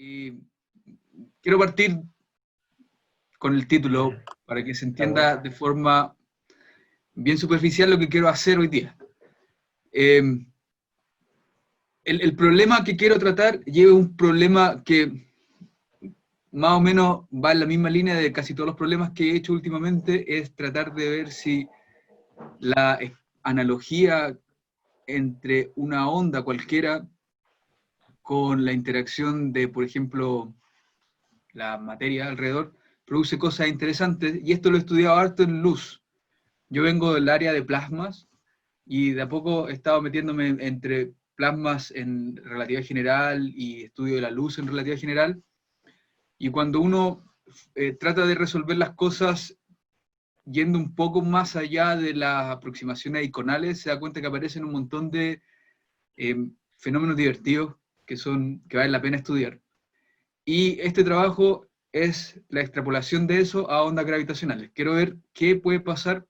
Y quiero partir con el título para que se entienda de forma bien superficial lo que quiero hacer hoy día. El problema que quiero tratar lleva un problema que más o menos va en la misma línea de casi todos los problemas que he hecho últimamente, es tratar de ver si la analogía entre una onda cualquiera con la interacción de, por ejemplo, la materia alrededor, produce cosas interesantes, y esto lo he estudiado harto en luz. Yo vengo del área de plasmas, y de a poco he estado metiéndome entre plasmas en relatividad general y estudio de la luz en relatividad general, y cuando uno trata de resolver las cosas yendo un poco más allá de las aproximaciones iconales, se da cuenta que aparecen un montón de fenómenos divertidos que vale la pena estudiar. Y este trabajo es la extrapolación de eso a ondas gravitacionales. Quiero ver qué puede pasar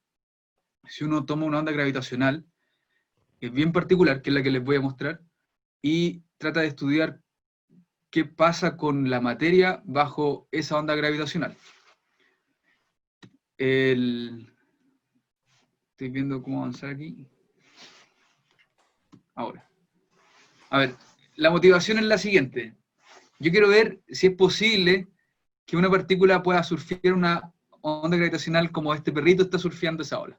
si uno toma una onda gravitacional, que es bien particular, que es la que les voy a mostrar, y trata de estudiar qué pasa con la materia bajo esa onda gravitacional. Estoy viendo cómo avanzar aquí. Ahora. A ver, la motivación es la siguiente. Yo quiero ver si es posible que una partícula pueda surfear una onda gravitacional como este perrito está surfeando esa ola.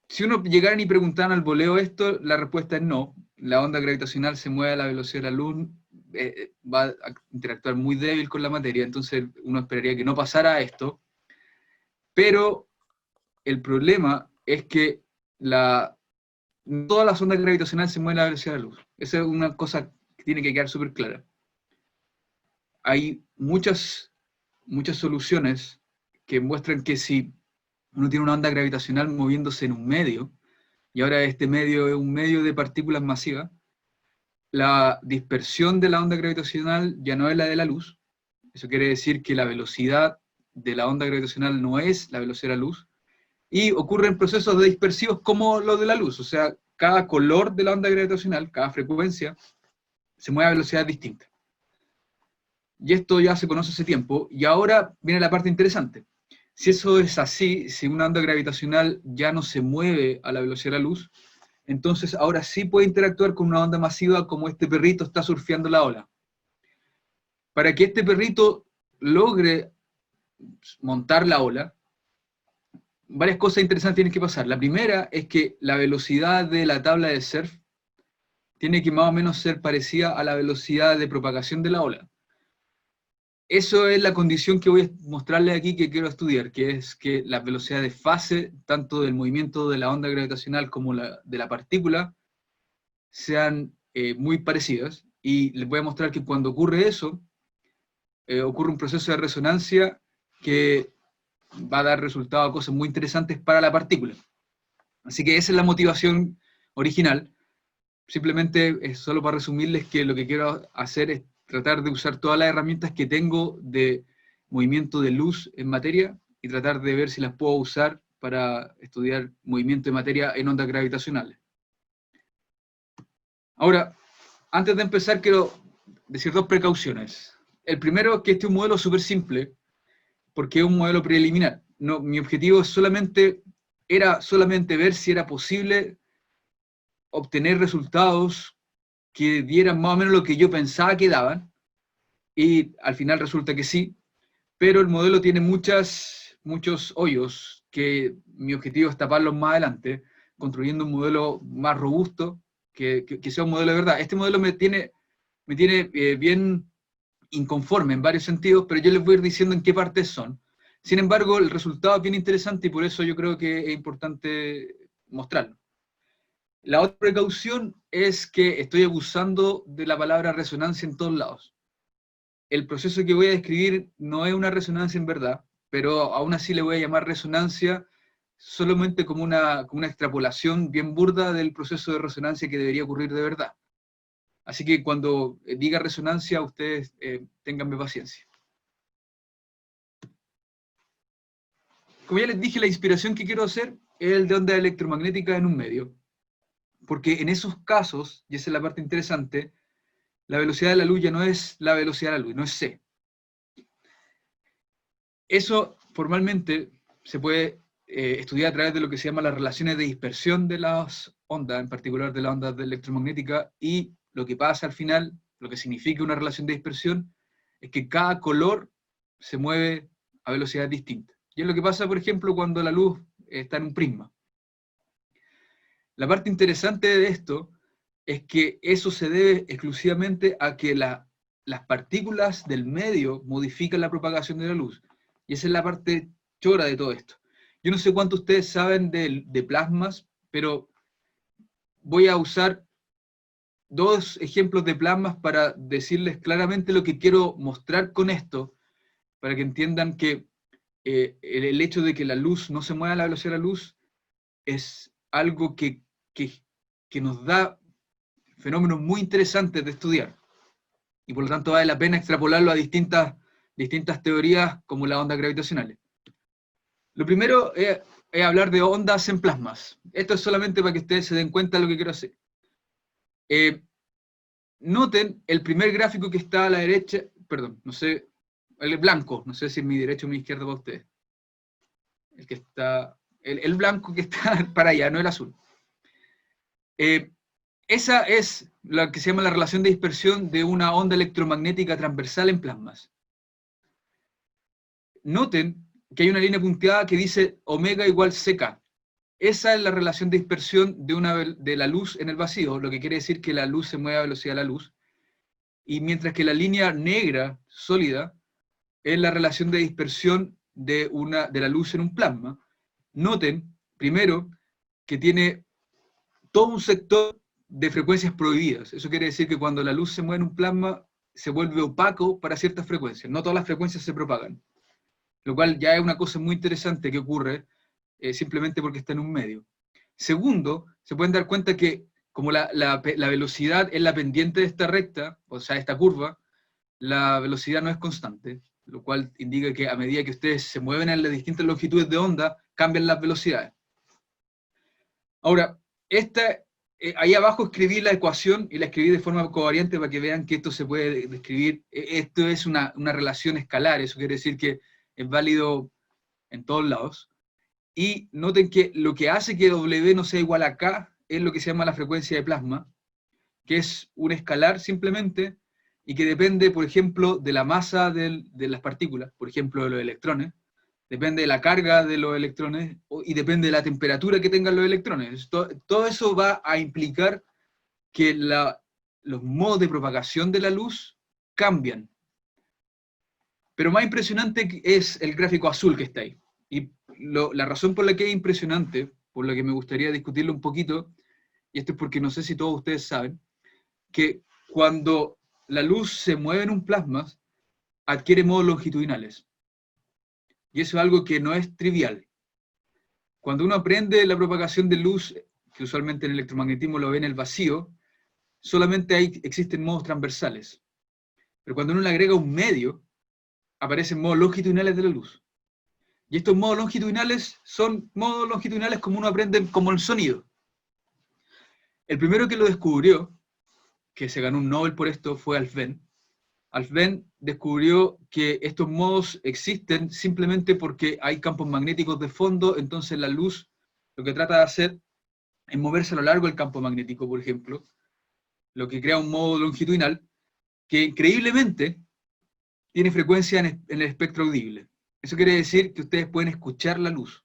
Si uno llegara y preguntaran al voleo esto, la respuesta es no. La onda gravitacional se mueve a la velocidad de la luz, va a interactuar muy débil con la materia, entonces uno esperaría que no pasara esto. Pero el problema es que todas las ondas gravitacionales se mueven a la velocidad de la luz. Esa es una cosa que tiene que quedar súper clara. Hay muchas soluciones que muestran que si uno tiene una onda gravitacional moviéndose en un medio, y ahora este medio es un medio de partículas masivas, la dispersión de la onda gravitacional ya no es la de la luz. Eso quiere decir que la velocidad de la onda gravitacional no es la velocidad de la luz, y ocurren procesos dispersivos como los de la luz, o sea, cada color de la onda gravitacional, cada frecuencia, se mueve a velocidades distintas. Y esto ya se conoce hace tiempo, y ahora viene la parte interesante. Si eso es así, si una onda gravitacional ya no se mueve a la velocidad de la luz, entonces ahora sí puede interactuar con una onda masiva como este perrito está surfeando la ola. Para que este perrito logre montar la ola, varias cosas interesantes tienen que pasar. La primera es que la velocidad de la tabla de surf tiene que más o menos ser parecida a la velocidad de propagación de la ola. Eso es la condición que voy a mostrarles aquí que quiero estudiar, que es que las velocidades de fase, tanto del movimiento de la onda gravitacional como de la partícula, sean muy parecidas. Y les voy a mostrar que cuando ocurre eso, ocurre un proceso de resonancia que va a dar resultado a cosas muy interesantes para la partícula. Así que esa es la motivación original. Simplemente es solo para resumirles que lo que quiero hacer es tratar de usar todas las herramientas que tengo de movimiento de luz en materia y tratar de ver si las puedo usar para estudiar movimiento de materia en ondas gravitacionales. Ahora, antes de empezar quiero decir dos precauciones. El primero es que este es un modelo súper simple, porque es un modelo preliminar. No, mi objetivo era solamente ver si era posible obtener resultados que dieran más o menos lo que yo pensaba que daban, y al final resulta que sí, pero el modelo tiene muchos hoyos que mi objetivo es taparlos más adelante, construyendo un modelo más robusto, que sea un modelo de verdad. Este modelo me tiene bien inconforme en varios sentidos, pero yo les voy a ir diciendo en qué partes son. Sin embargo, el resultado es bien interesante y por eso yo creo que es importante mostrarlo. La otra precaución es que estoy abusando de la palabra resonancia en todos lados. El proceso que voy a describir no es una resonancia en verdad, pero aún así le voy a llamar resonancia solamente como una extrapolación bien burda del proceso de resonancia que debería ocurrir de verdad. Así que cuando diga resonancia, ustedes ténganme paciencia. Como ya les dije, la inspiración que quiero hacer es el de onda electromagnética en un medio. Porque en esos casos, y esa es la parte interesante, la velocidad de la luz ya no es la velocidad de la luz, no es c. Eso formalmente se puede estudiar a través de lo que se llama las relaciones de dispersión de las ondas, en particular de las ondas electromagnéticas, y lo que pasa al final, lo que significa una relación de dispersión, es que cada color se mueve a velocidades distintas. Y es lo que pasa, por ejemplo, cuando la luz está en un prisma. La parte interesante de esto es que eso se debe exclusivamente a que las partículas del medio modifican la propagación de la luz. Y esa es la parte chora de todo esto. Yo no sé cuánto ustedes saben de plasmas, pero voy a usar dos ejemplos de plasmas para decirles claramente lo que quiero mostrar con esto, para que entiendan que el hecho de que la luz no se mueva a la velocidad de la luz es algo que nos da fenómenos muy interesantes de estudiar. Y por lo tanto vale la pena extrapolarlo a distintas teorías como las ondas gravitacionales. Lo primero es hablar de ondas en plasmas. Esto es solamente para que ustedes se den cuenta de lo que quiero hacer. Noten el primer gráfico que está a la derecha, perdón, no sé, el blanco, no sé si es mi derecha o mi izquierda para ustedes. El que está, el blanco que está para allá, no el azul. Esa es la que se llama la relación de dispersión de una onda electromagnética transversal en plasmas. Noten que hay una línea punteada que dice omega igual CK. Esa es la relación de dispersión de la luz en el vacío, lo que quiere decir que la luz se mueve a velocidad de la luz. Y mientras que la línea negra, sólida, es la relación de dispersión de la luz en un plasma. Noten, primero, que tiene todo un sector de frecuencias prohibidas. Eso quiere decir que cuando la luz se mueve en un plasma, se vuelve opaco para ciertas frecuencias. No todas las frecuencias se propagan. Lo cual ya es una cosa muy interesante que ocurre simplemente porque está en un medio. Segundo, se pueden dar cuenta que como la velocidad es la pendiente de esta recta, o sea, esta curva, la velocidad no es constante, lo cual indica que a medida que ustedes se mueven en las distintas longitudes de onda, cambian las velocidades. Ahora, ahí abajo escribí la ecuación y la escribí de forma covariante para que vean que esto se puede describir. Esto es una relación escalar, eso quiere decir que es válido en todos lados. Y noten que lo que hace que W no sea igual a K es lo que se llama la frecuencia de plasma, que es un escalar simplemente, y que depende, por ejemplo, de la masa de las partículas, por ejemplo, de los electrones, depende de la carga de los electrones, y depende de la temperatura que tengan los electrones. Todo eso va a implicar que los modos de propagación de la luz cambian. Pero más impresionante es el gráfico azul que está ahí. Y la razón por la que es impresionante, por la que me gustaría discutirlo un poquito, y esto es porque no sé si todos ustedes saben, que cuando la luz se mueve en un plasma, adquiere modos longitudinales. Y eso es algo que no es trivial. Cuando uno aprende la propagación de luz, que usualmente en el electromagnetismo lo ve en el vacío, solamente ahí existen modos transversales. Pero cuando uno le agrega un medio, aparecen modos longitudinales de la luz. Y estos modos longitudinales son modos longitudinales como uno aprende como el sonido. El primero que lo descubrió, que se ganó un Nobel por esto, fue Alf Venn. Alf Venn descubrió que estos modos existen simplemente porque hay campos magnéticos de fondo, entonces la luz lo que trata de hacer es moverse a lo largo del campo magnético, por ejemplo, lo que crea un modo longitudinal que increíblemente tiene frecuencia en el espectro audible. Eso quiere decir que ustedes pueden escuchar la luz.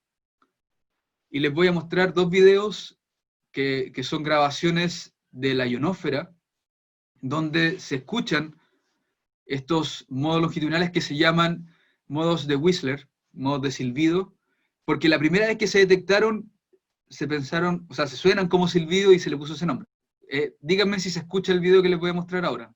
Y les voy a mostrar dos videos que son grabaciones de la ionosfera, donde se escuchan estos modos longitudinales que se llaman modos de Whistler, modos de silbido, porque la primera vez que se detectaron, se pensaron, o sea, se suenan como silbido y se le puso ese nombre. Díganme si se escucha el video que les voy a mostrar ahora.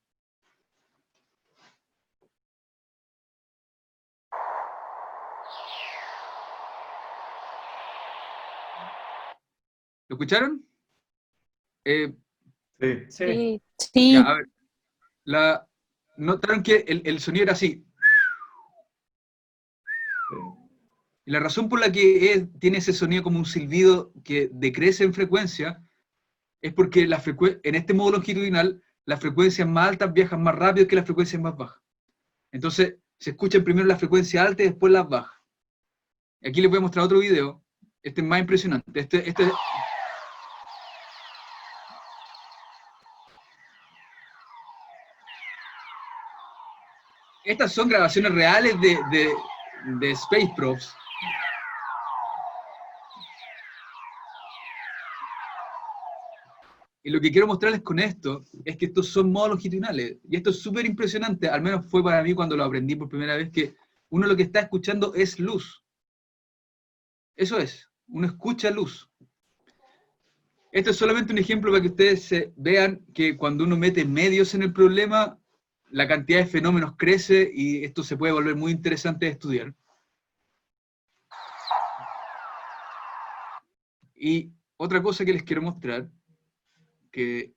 ¿Lo escucharon? Sí. Ya, a ver, notaron que el sonido era así. Y la razón por la que tiene ese sonido como un silbido que decrece en frecuencia es porque en este modo longitudinal las frecuencias más altas viajan más rápido que las frecuencias más bajas. Entonces, se escuchan primero las frecuencias altas y después las bajas. Aquí les voy a mostrar otro video. Este es más impresionante. Estas son grabaciones reales de Space Probes. Y lo que quiero mostrarles con esto es que estos son modos longitudinales. Y esto es súper impresionante, al menos fue para mí cuando lo aprendí por primera vez, que uno lo que está escuchando es luz. Eso es, uno escucha luz. Esto es solamente un ejemplo para que ustedes vean que cuando uno mete medios en el problema, la cantidad de fenómenos crece y esto se puede volver muy interesante de estudiar. Y otra cosa que les quiero mostrar, que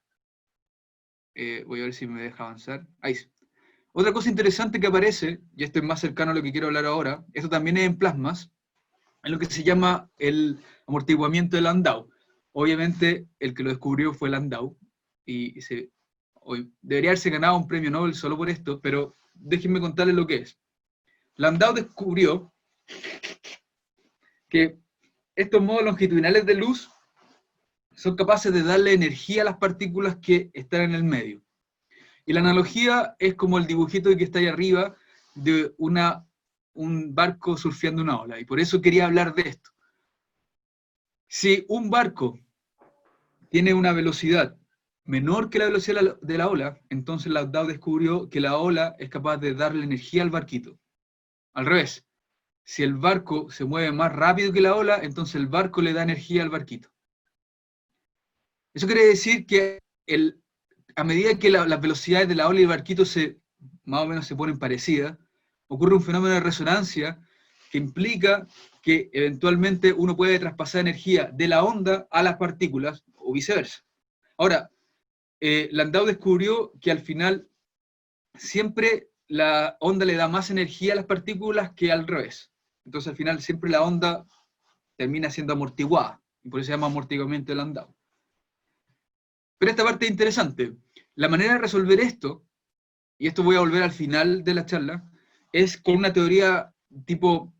voy a ver si me deja avanzar. Ahí sí. Otra cosa interesante que aparece, y esto es más cercano a lo que quiero hablar ahora, esto también es en plasmas, es lo que se llama el amortiguamiento de Landau. Obviamente el que lo descubrió fue Landau, y debería haberse ganado un premio Nobel solo por esto, pero déjenme contarles lo que es. Landau descubrió que estos modos longitudinales de luz son capaces de darle energía a las partículas que están en el medio. Y la analogía es como el dibujito que está ahí arriba de un barco surfeando una ola. Y por eso quería hablar de esto. Si un barco tiene una velocidad menor que la velocidad de la ola, entonces Landau descubrió que la ola es capaz de darle energía al barquito. Al revés, si el barco se mueve más rápido que la ola, entonces el barco le da energía al barquito. Eso quiere decir que a medida que las velocidades de la ola y el barquito más o menos se ponen parecidas, ocurre un fenómeno de resonancia que implica que eventualmente uno puede traspasar energía de la onda a las partículas o viceversa. Ahora, Landau descubrió que al final siempre la onda le da más energía a las partículas que al revés. Entonces al final siempre la onda termina siendo amortiguada, y por eso se llama amortiguamiento de Landau. Pero esta parte es interesante. La manera de resolver esto, y esto voy a volver al final de la charla, es con una teoría tipo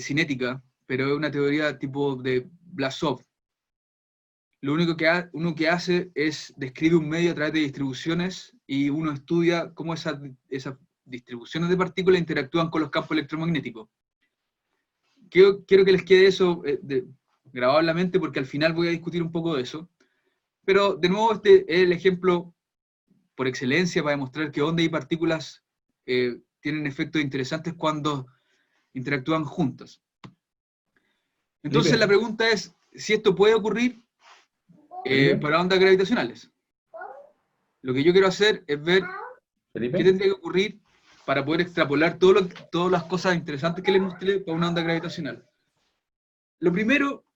cinética, pero es una teoría tipo de Blasov. Lo único que uno que hace es describe un medio a través de distribuciones y uno estudia cómo esas distribuciones de partículas interactúan con los campos electromagnéticos. Quiero que les quede eso grabado en la mente porque al final voy a discutir un poco de eso. Pero de nuevo este es el ejemplo por excelencia para demostrar que ondas y partículas tienen efectos interesantes cuando interactúan juntas. Entonces la pregunta es si esto puede ocurrir para ondas gravitacionales. Lo que yo quiero hacer es ver qué tendría que ocurrir para poder extrapolar todas las cosas interesantes que les mostré para una onda gravitacional. Lo primero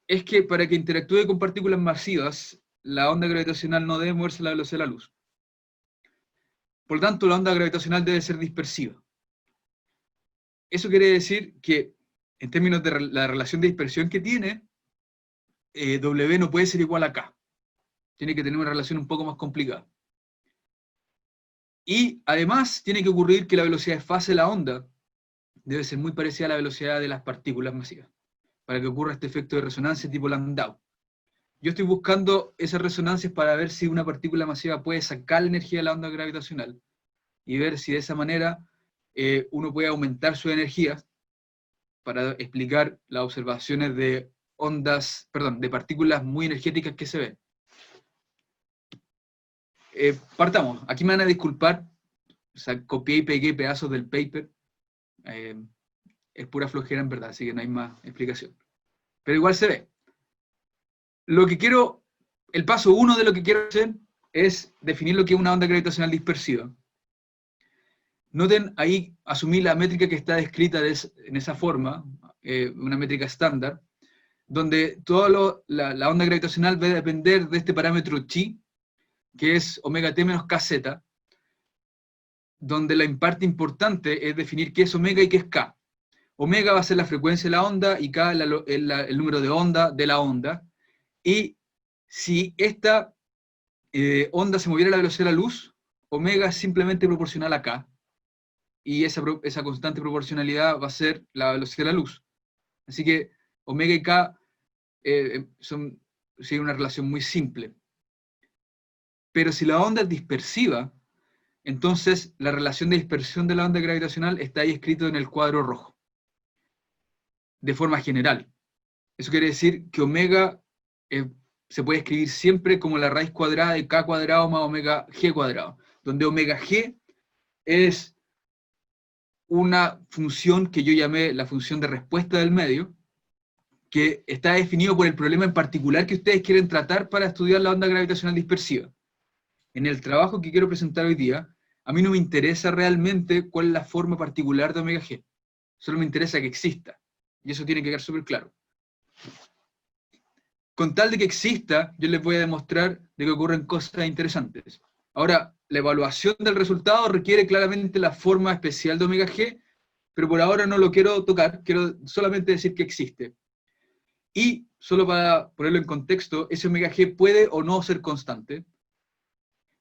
es que para que interactúe con partículas masivas, la onda gravitacional no debe moverse a la velocidad de la luz. Por lo tanto, la onda gravitacional debe ser dispersiva. Eso quiere decir que, en términos de la relación de dispersión que tiene, W no puede ser igual a K. Tiene que tener una relación un poco más complicada. Y además tiene que ocurrir que la velocidad de fase de la onda debe ser muy parecida a la velocidad de las partículas masivas, para que ocurra este efecto de resonancia tipo Landau. Yo estoy buscando esas resonancias para ver si una partícula masiva puede sacar la energía de la onda gravitacional y ver si de esa manera uno puede aumentar su energía para explicar las observaciones de de partículas muy energéticas que se ven. Partamos. Aquí me van a disculpar, o sea, copié y pegué pedazos del paper. Es pura flojera en verdad, así que no hay más explicación. Pero igual se ve. El paso 1 de lo que quiero hacer es definir lo que es una onda gravitacional dispersiva. Noten ahí, asumí la métrica que está descrita en esa forma, una métrica estándar, donde la onda gravitacional va a depender de este parámetro chi, que es omega t menos kz, donde la parte importante es definir qué es omega y qué es k. Omega va a ser la frecuencia de la onda y k el número de onda de la onda. Y si esta onda se moviera a la velocidad de la luz, omega es simplemente proporcional a k, y esa constante proporcionalidad va a ser la velocidad de la luz. Así que omega y k siguen una relación muy simple. Pero si la onda es dispersiva, entonces la relación de dispersión de la onda gravitacional está ahí escrito en el cuadro rojo, de forma general. Eso quiere decir que omega se puede escribir siempre como la raíz cuadrada de k cuadrado más omega g cuadrado, donde omega g es una función que yo llamé la función de respuesta del medio, que está definido por el problema en particular que ustedes quieren tratar para estudiar la onda gravitacional dispersiva. En el trabajo que quiero presentar hoy día, a mí no me interesa realmente cuál es la forma particular de omega g, solo me interesa que exista, y eso tiene que quedar súper claro. Con tal de que exista, yo les voy a demostrar de que ocurren cosas interesantes. Ahora, la evaluación del resultado requiere claramente la forma especial de omega g, pero por ahora no lo quiero tocar, quiero solamente decir que existe. Y, solo para ponerlo en contexto, ese omega g puede o no ser constante.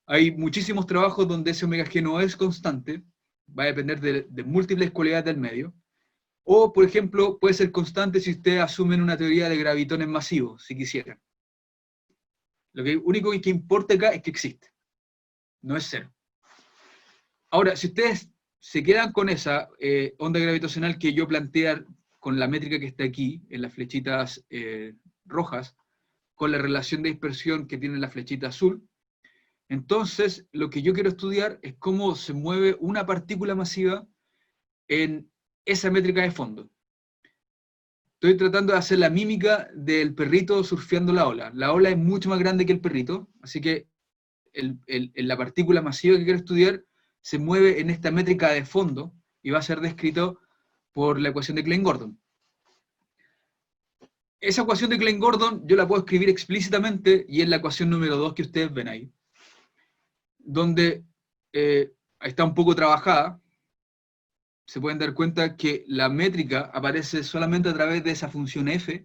Hay muchísimos trabajos donde ese omega g no es constante, va a depender de múltiples cualidades del medio. O, por ejemplo, puede ser constante si ustedes asumen una teoría de gravitones masivos, si quisieran. Lo único que importa acá es que existe, no es cero. Ahora, si ustedes se quedan con esa onda gravitacional que yo planteé con la métrica que está aquí, en las flechitas rojas, con la relación de dispersión que tiene la flechita azul, entonces lo que yo quiero estudiar es cómo se mueve una partícula masiva en esa métrica de fondo. Estoy tratando de hacer la mímica del perrito surfeando la ola. La ola es mucho más grande que el perrito, así que la partícula masiva que quiero estudiar se mueve en esta métrica de fondo y va a ser descrito por la ecuación de Klein-Gordon. Esa ecuación de Klein-Gordon yo la puedo escribir explícitamente y es la ecuación número 2 que ustedes ven ahí, donde está un poco trabajada. Se pueden dar cuenta que la métrica aparece solamente a través de esa función f,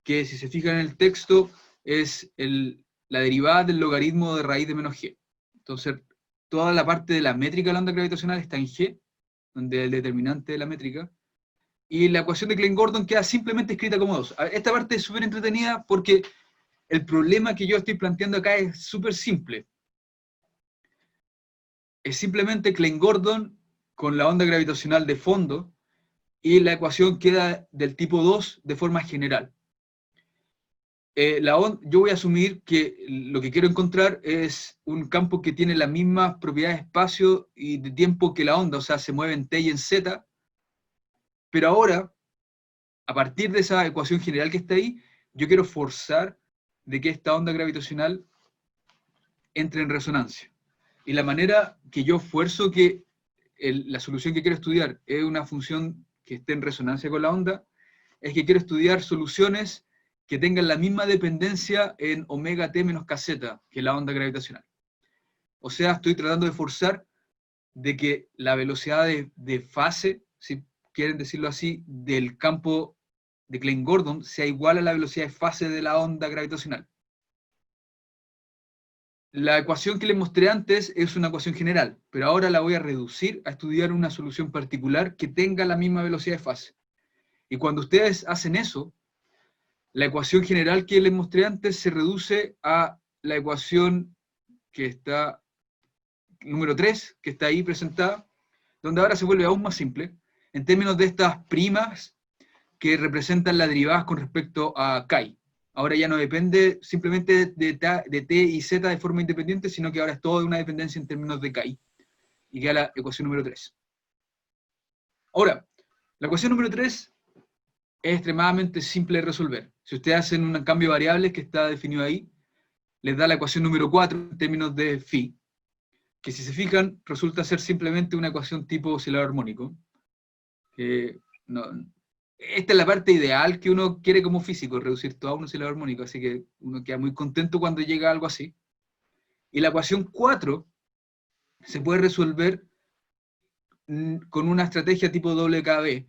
que si se fijan en el texto es la derivada del logaritmo de raíz de menos g. Entonces, toda la parte de la métrica de la onda gravitacional está en g, donde es el determinante de la métrica, y la ecuación de Klein-Gordon queda simplemente escrita como 2. Esta parte es súper entretenida porque el problema que yo estoy planteando acá es súper simple. Es simplemente Klein-Gordon con la onda gravitacional de fondo, y la ecuación queda del tipo 2 de forma general. Yo voy a asumir que lo que quiero encontrar es un campo que tiene las mismas propiedades de espacio y de tiempo que la onda, o sea, se mueve en t y en z, pero ahora, a partir de esa ecuación general que está ahí, yo quiero forzar de que esta onda gravitacional entre en resonancia. Y la manera que yo fuerzo que la solución que quiero estudiar es una función que esté en resonancia con la onda, es que quiero estudiar soluciones que tengan la misma dependencia en omega t menos kz que la onda gravitacional. O sea, estoy tratando de forzar de que la velocidad de fase, si quieren decirlo así, del campo de Klein-Gordon sea igual a la velocidad de fase de la onda gravitacional. La ecuación que les mostré antes es una ecuación general, pero ahora la voy a reducir a estudiar una solución particular que tenga la misma velocidad de fase. Y cuando ustedes hacen eso, la ecuación general que les mostré antes se reduce a la ecuación que está, número 3, que está ahí presentada, donde ahora se vuelve aún más simple, en términos de estas primas que representan las derivadas con respecto a chi. Ahora ya no depende simplemente de t y z de forma independiente, sino que ahora es todo de una dependencia en términos de chi. Y queda la ecuación número 3. Ahora, la ecuación número 3 es extremadamente simple de resolver. Si ustedes hacen un cambio de variables que está definido ahí, les da la ecuación número 4 en términos de phi, que si se fijan resulta ser simplemente una ecuación tipo oscilador armónico. Esta es la parte ideal que uno quiere como físico, reducir todo a un oscilador armónico, así que uno queda muy contento cuando llega a algo así. Y la ecuación 4 se puede resolver con una estrategia tipo WKB,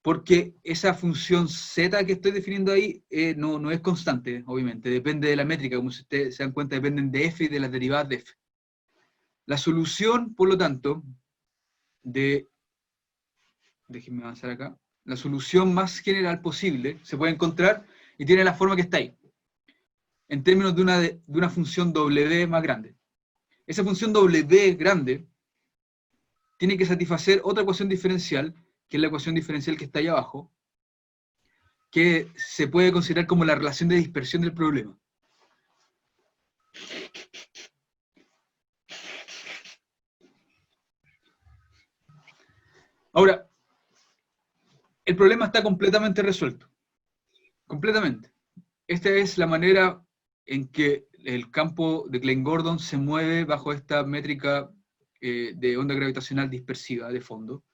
Porque esa función z que estoy definiendo ahí no es constante, obviamente, depende de la métrica, como si ustedes se dan cuenta, dependen de f y de las derivadas de f. La solución, por lo tanto, déjenme avanzar acá, la solución más general posible se puede encontrar y tiene la forma que está ahí, en términos de una función w más grande. Esa función w grande tiene que satisfacer otra ecuación diferencial, que es la ecuación diferencial que está ahí abajo, que se puede considerar como la relación de dispersión del problema. Ahora, el problema está completamente resuelto. Completamente. Esta es la manera en que el campo de Klein-Gordon se mueve bajo esta métrica de onda gravitacional dispersiva de fondo.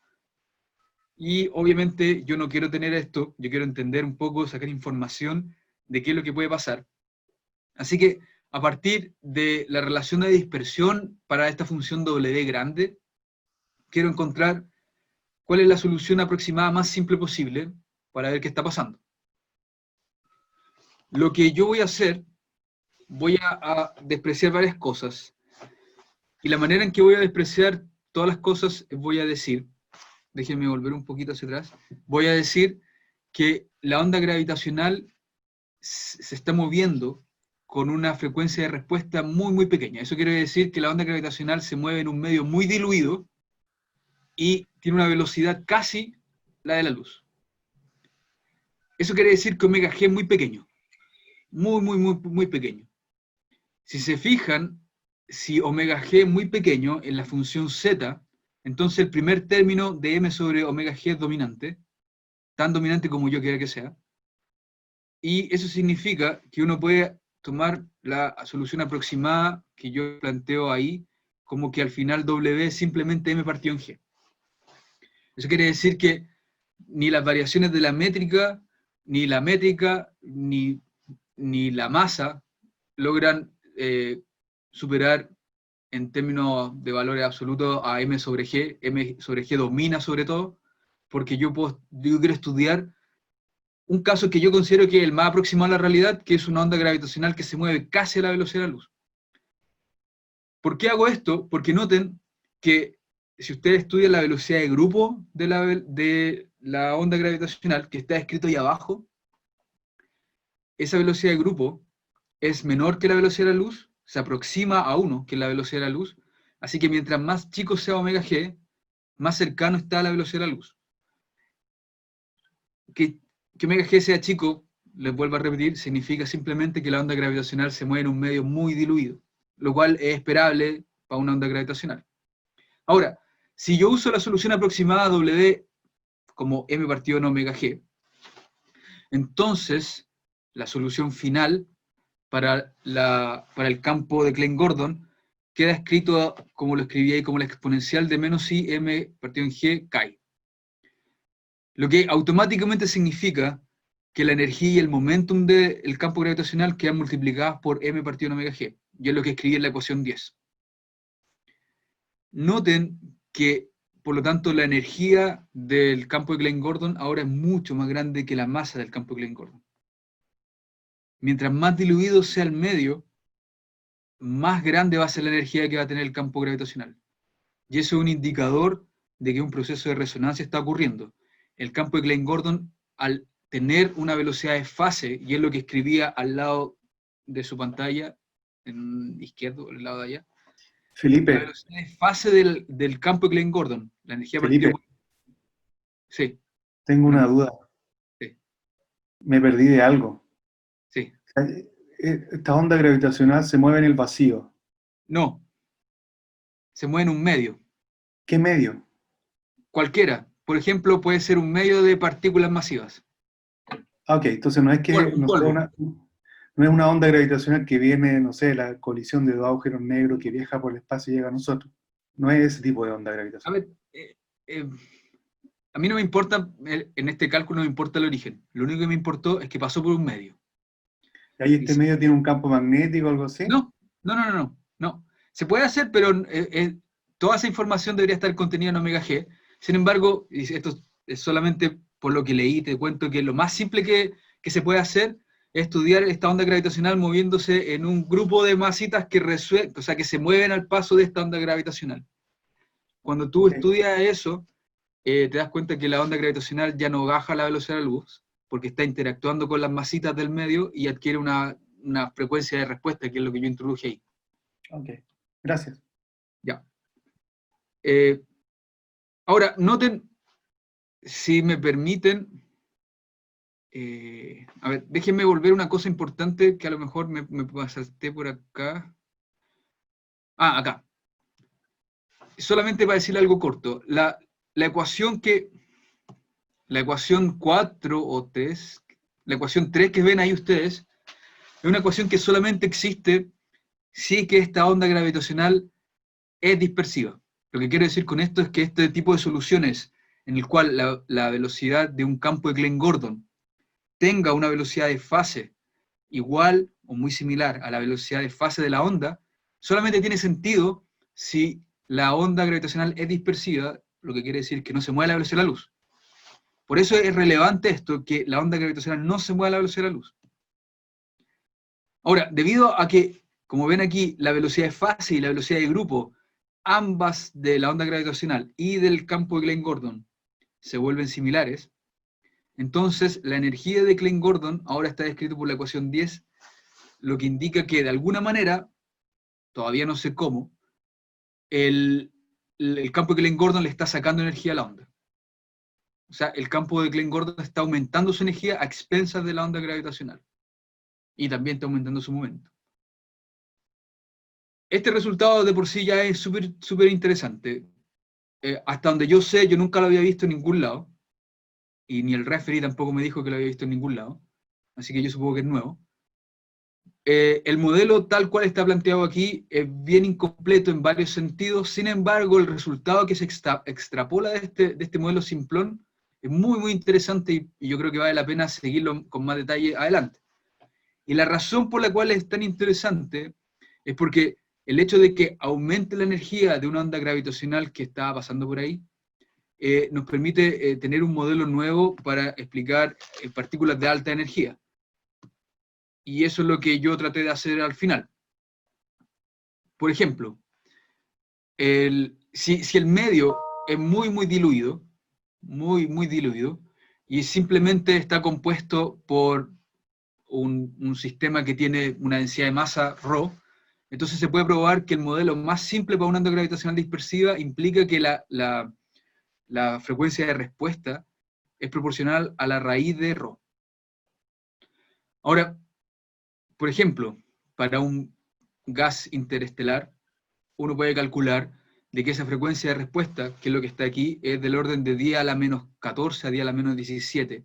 Y obviamente yo no quiero tener esto, yo quiero entender un poco, sacar información de qué es lo que puede pasar. Así que a partir de la relación de dispersión para esta función W grande, quiero encontrar cuál es la solución aproximada más simple posible para ver qué está pasando. Lo que yo voy a hacer, voy a despreciar varias cosas. Y la manera en que voy a despreciar todas las cosas, voy a decir, déjenme volver un poquito hacia atrás, voy a decir que la onda gravitacional se está moviendo con una frecuencia de respuesta muy, muy pequeña. Eso quiere decir que la onda gravitacional se mueve en un medio muy diluido y tiene una velocidad casi la de la luz. Eso quiere decir que omega g es muy pequeño. Muy, muy, muy, muy pequeño. Si se fijan, si omega g es muy pequeño en la función z, entonces el primer término de m sobre omega g es dominante, tan dominante como yo quiera que sea, y eso significa que uno puede tomar la solución aproximada que yo planteo ahí, como que al final W es simplemente m partido en g. Eso quiere decir que ni las variaciones de la métrica, ni la métrica, ni la masa logran superar en términos de valores absolutos a m sobre g. M sobre g domina sobre todo, porque yo quiero estudiar un caso que yo considero que es el más aproximado a la realidad, que es una onda gravitacional que se mueve casi a la velocidad de la luz. ¿Por qué hago esto? Porque noten que si ustedes estudian la velocidad de grupo de la onda gravitacional, que está escrito ahí abajo, esa velocidad de grupo es menor que la velocidad de la luz, se aproxima a 1, que es la velocidad de la luz, así que mientras más chico sea omega g, más cercano está a la velocidad de la luz. Que omega g sea chico, les vuelvo a repetir, significa simplemente que la onda gravitacional se mueve en un medio muy diluido, lo cual es esperable para una onda gravitacional. Ahora, si yo uso la solución aproximada W como m partido en omega g, entonces la solución final para el campo de Klein-Gordon queda escrito como lo escribí ahí, como la exponencial de menos i m partido en g chi. Lo que automáticamente significa que la energía y el momentum del campo gravitacional quedan multiplicadas por m partido en omega g, y es lo que escribí en la ecuación 10. Noten que, por lo tanto, la energía del campo de Klein-Gordon ahora es mucho más grande que la masa del campo de Klein-Gordon. Mientras más diluido sea el medio, más grande va a ser la energía que va a tener el campo gravitacional. Y eso es un indicador de que un proceso de resonancia está ocurriendo. El campo de Klein-Gordon, al tener una velocidad de fase, y es lo que escribía al lado de su pantalla, en izquierdo, al lado de allá, la Felipe, velocidad de fase del campo de Klein-Gordon, la energía Felipe, partió. Sí, tengo una, una duda. sí, Me perdí de algo. sí. Esta onda gravitacional se mueve en el vacío. No, se mueve en un medio, ¿Qué medio? cualquiera. Por ejemplo, puede ser un medio de partículas masivas. Ah, ok, entonces no es que, Un no sea polvo. no es una onda gravitacional que viene, no sé, la colisión de dos agujeros negros que viaja por el espacio y llega a nosotros. No es ese tipo de onda A gravitacional. ver, eh, a mí no me importa, en este cálculo no me importa el origen. Lo único que me importó es que pasó por un medio. ¿Ahí Y este medio tiene un campo magnético o algo así? no, no. Se puede hacer, pero toda esa información debería estar contenida en omega g. Sin embargo, y esto es solamente por lo que leí, te cuento que lo más simple que se puede hacer es estudiar esta onda gravitacional moviéndose en un grupo de masitas o sea, que se mueven al paso de esta onda gravitacional. Cuando tú estudias eso, te das cuenta que la onda gravitacional ya no baja la velocidad de la luz, porque está interactuando con las masitas del medio y adquiere una frecuencia de respuesta, que es lo que yo introduje ahí. Ok, gracias. Ya. Ahora, noten, si me permiten, a ver, déjenme volver una cosa importante que a lo mejor me pasaste por acá. Ah, acá. Solamente para decirle algo corto. La ecuación la ecuación 4 o 3, la ecuación 3 que ven ahí ustedes, es una ecuación que solamente existe si que esta onda gravitacional es dispersiva. Lo que quiero decir con esto es que este tipo de soluciones en el cual la velocidad de un campo de Klein-Gordon tenga una velocidad de fase igual o muy similar a la velocidad de fase de la onda, solamente tiene sentido si la onda gravitacional es dispersiva, lo que quiere decir que no se mueve a la velocidad de la luz. Por eso es relevante esto, que la onda gravitacional no se mueve a la velocidad de la luz. Ahora, debido a que, como ven aquí, la velocidad de fase y la velocidad de grupo, ambas de la onda gravitacional y del campo de Klein-Gordon, se vuelven similares, entonces la energía de Klein-Gordon ahora está descrito por la ecuación 10, lo que indica que de alguna manera, todavía no sé cómo, el campo de Klein-Gordon le está sacando energía a la onda. O sea, el campo de Klein-Gordon está aumentando su energía a expensas de la onda gravitacional. Y también está aumentando su momento. Este resultado de por sí ya es súper interesante. Hasta donde yo sé, yo nunca lo había visto en ningún lado. Y ni el referee tampoco me dijo que lo había visto en ningún lado. Así que yo supongo que es nuevo. El modelo tal cual está planteado aquí es bien incompleto en varios sentidos. Sin embargo, el resultado que se extrapola de este modelo simplón es muy interesante y yo creo que vale la pena seguirlo con más detalle adelante. Y la razón por la cual es tan interesante es porque el hecho de que aumente la energía de una onda gravitacional que está pasando por ahí nos permite tener un modelo nuevo para explicar partículas de alta energía. Y eso es lo que yo traté de hacer al final. Por ejemplo, si el medio es muy diluido, muy diluido, y simplemente está compuesto por un sistema que tiene una densidad de masa ρ, entonces se puede probar que el modelo más simple para una onda gravitacional dispersiva implica que la frecuencia de respuesta es proporcional a la raíz de ρ. Ahora, por ejemplo, para un gas interestelar, uno puede calcular de que esa frecuencia de respuesta, que es lo que está aquí, es del orden de 10 a la menos 14 a 10 a la menos 17.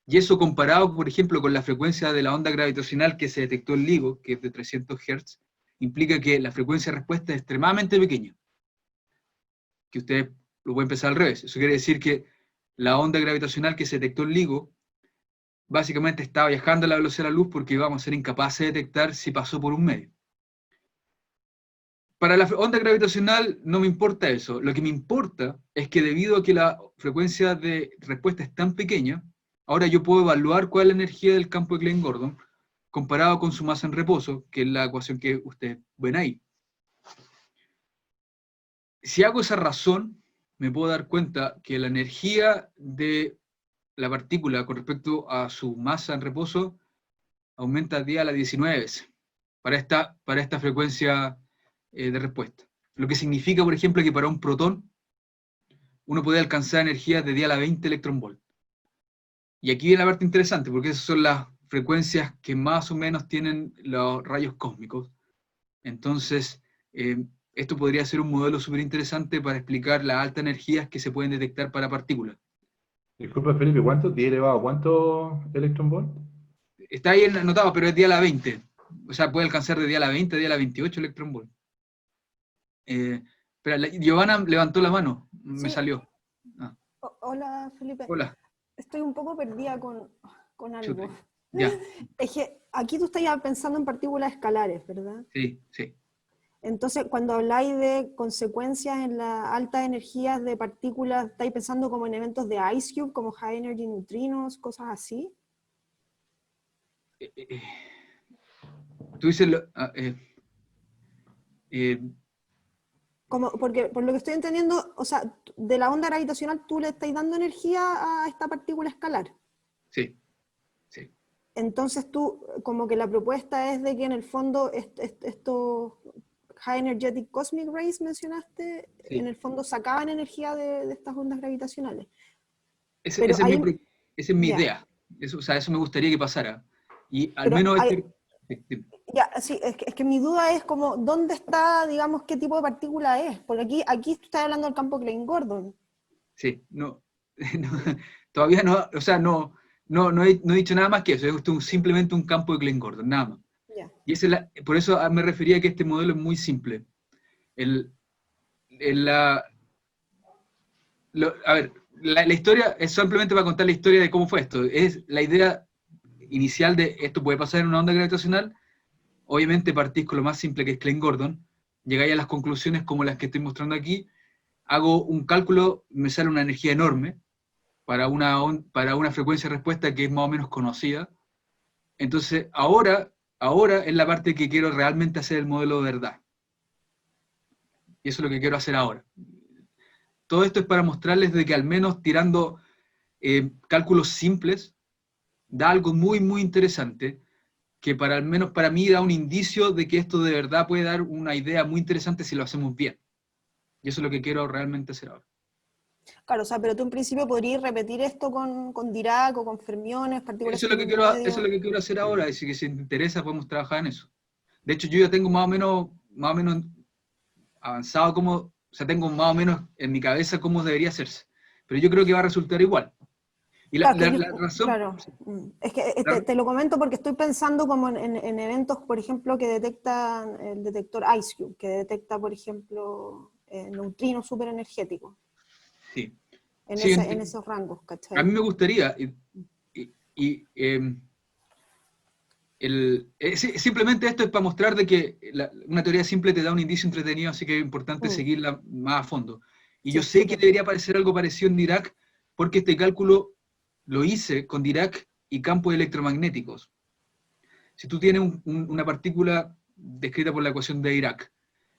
Y eso comparado, por ejemplo, con la frecuencia de la onda gravitacional que se detectó en LIGO, que es de 300 Hz, implica que la frecuencia de respuesta es extremadamente pequeña. Que ustedes lo pueden pensar al revés. Eso quiere decir que la onda gravitacional que se detectó en LIGO básicamente está viajando a la velocidad de la luz porque vamos a ser incapaces de detectar si pasó por un medio. Para la onda gravitacional no me importa eso. Lo que me importa es que debido a que la frecuencia de respuesta es tan pequeña, ahora yo puedo evaluar cuál es la energía del campo de Klein-Gordon comparado con su masa en reposo, que es la ecuación que ustedes ven ahí. Si hago esa razón, me puedo dar cuenta que la energía de la partícula con respecto a su masa en reposo aumenta 10 a la 19 veces para esta frecuencia de respuesta. Lo que significa, por ejemplo, que para un protón uno puede alcanzar energías de 10 a la 20 electronvolt. Y aquí viene la parte interesante, porque esas son las frecuencias que más o menos tienen los rayos cósmicos. Entonces, esto podría ser un modelo súper interesante para explicar las altas energías que se pueden detectar para partículas. Disculpa, Felipe, ¿cuánto? ¿10 elevado a cuánto electron volt? Está ahí anotado, pero es 10 a la 20. O sea, puede alcanzar de 10 a la 20 a 10 a la 28 electronvolt. Espera, Giovanna levantó la mano, me Sí. salió. Ah, Hola, Felipe. hola. Estoy un poco perdida con algo. Chuta. Ya, Es que aquí tú estás ya pensando en partículas escalares, ¿verdad? sí. Entonces, cuando habláis de consecuencias en las altas energías de partículas, ¿estáis pensando como en eventos de Ice Cube, como High Energy Neutrinos, cosas así? Eh, eh, Tú dices, eh, Porque por lo que estoy entendiendo, o sea, de la onda gravitacional tú le estáis dando energía a esta partícula escalar. sí, sí, Entonces tú, como que la propuesta es de que en el fondo estos High Energetic Cosmic Rays mencionaste, en sí. el fondo sacaban energía de estas ondas gravitacionales. Ese- Pero ese es mi, hay, pro- esa es mi ya, idea. Eso, o sea, eso me gustaría que pasara. Y al pero menos hay, sí, sí. ya, sí, es que mi duda es como, ¿dónde está, digamos, qué tipo de partícula es? Porque aquí tú estás hablando del campo Klein-Gordon. Sí, no, no, todavía no, o sea, no he dicho nada más que eso, es simplemente un campo de Klein-Gordon, nada más. Ya, Y por eso me refería a que este modelo es muy simple. El, el- la, a ver, la historia es simplemente para contar la historia de cómo fue esto. Es la idea inicial de esto puede pasar en una onda gravitacional. Obviamente partís con lo más simple que es Klein-Gordon, llegáis a las conclusiones como las que estoy mostrando aquí, hago un cálculo, me sale una energía enorme, para una frecuencia de respuesta que es más o menos conocida. Entonces, ahora es la parte que quiero realmente hacer el modelo de verdad. Y eso es lo que quiero hacer ahora. Todo esto es para mostrarles de que al menos tirando cálculos simples, da algo muy, muy interesante, que al menos para mí da un indicio de que esto de verdad puede dar una idea muy interesante si lo hacemos bien. Y eso es lo que quiero realmente hacer ahora. claro, o sea, pero tú en principio podrías repetir esto con Dirac o con fermiones, partículas Eso es lo que quiero, eso es lo submedio. que quiero hacer ahora, y si que si te interesa podemos trabajar en eso. De hecho, yo ya tengo más o menos avanzado cómo, o sea, tengo más o menos en mi cabeza cómo debería hacerse. Pero yo creo que va a resultar igual. Y Claro, que la razón, claro, es que la- te lo comento porque estoy pensando como en eventos, por ejemplo, que detectan el detector IceCube, que detecta, por ejemplo, neutrinos superenergéticos, sí, en, sí, en esos rangos, a mí ¿cachai? me gustaría, simplemente esto es para mostrar de que una teoría simple te da un indicio entretenido, así que es importante Mm, seguirla más a fondo. Y yo sí, sé que súper. debería parecer algo parecido en Dirac, porque este cálculo lo hice con Dirac y campos electromagnéticos. Si tú tienes una partícula descrita por la ecuación de Dirac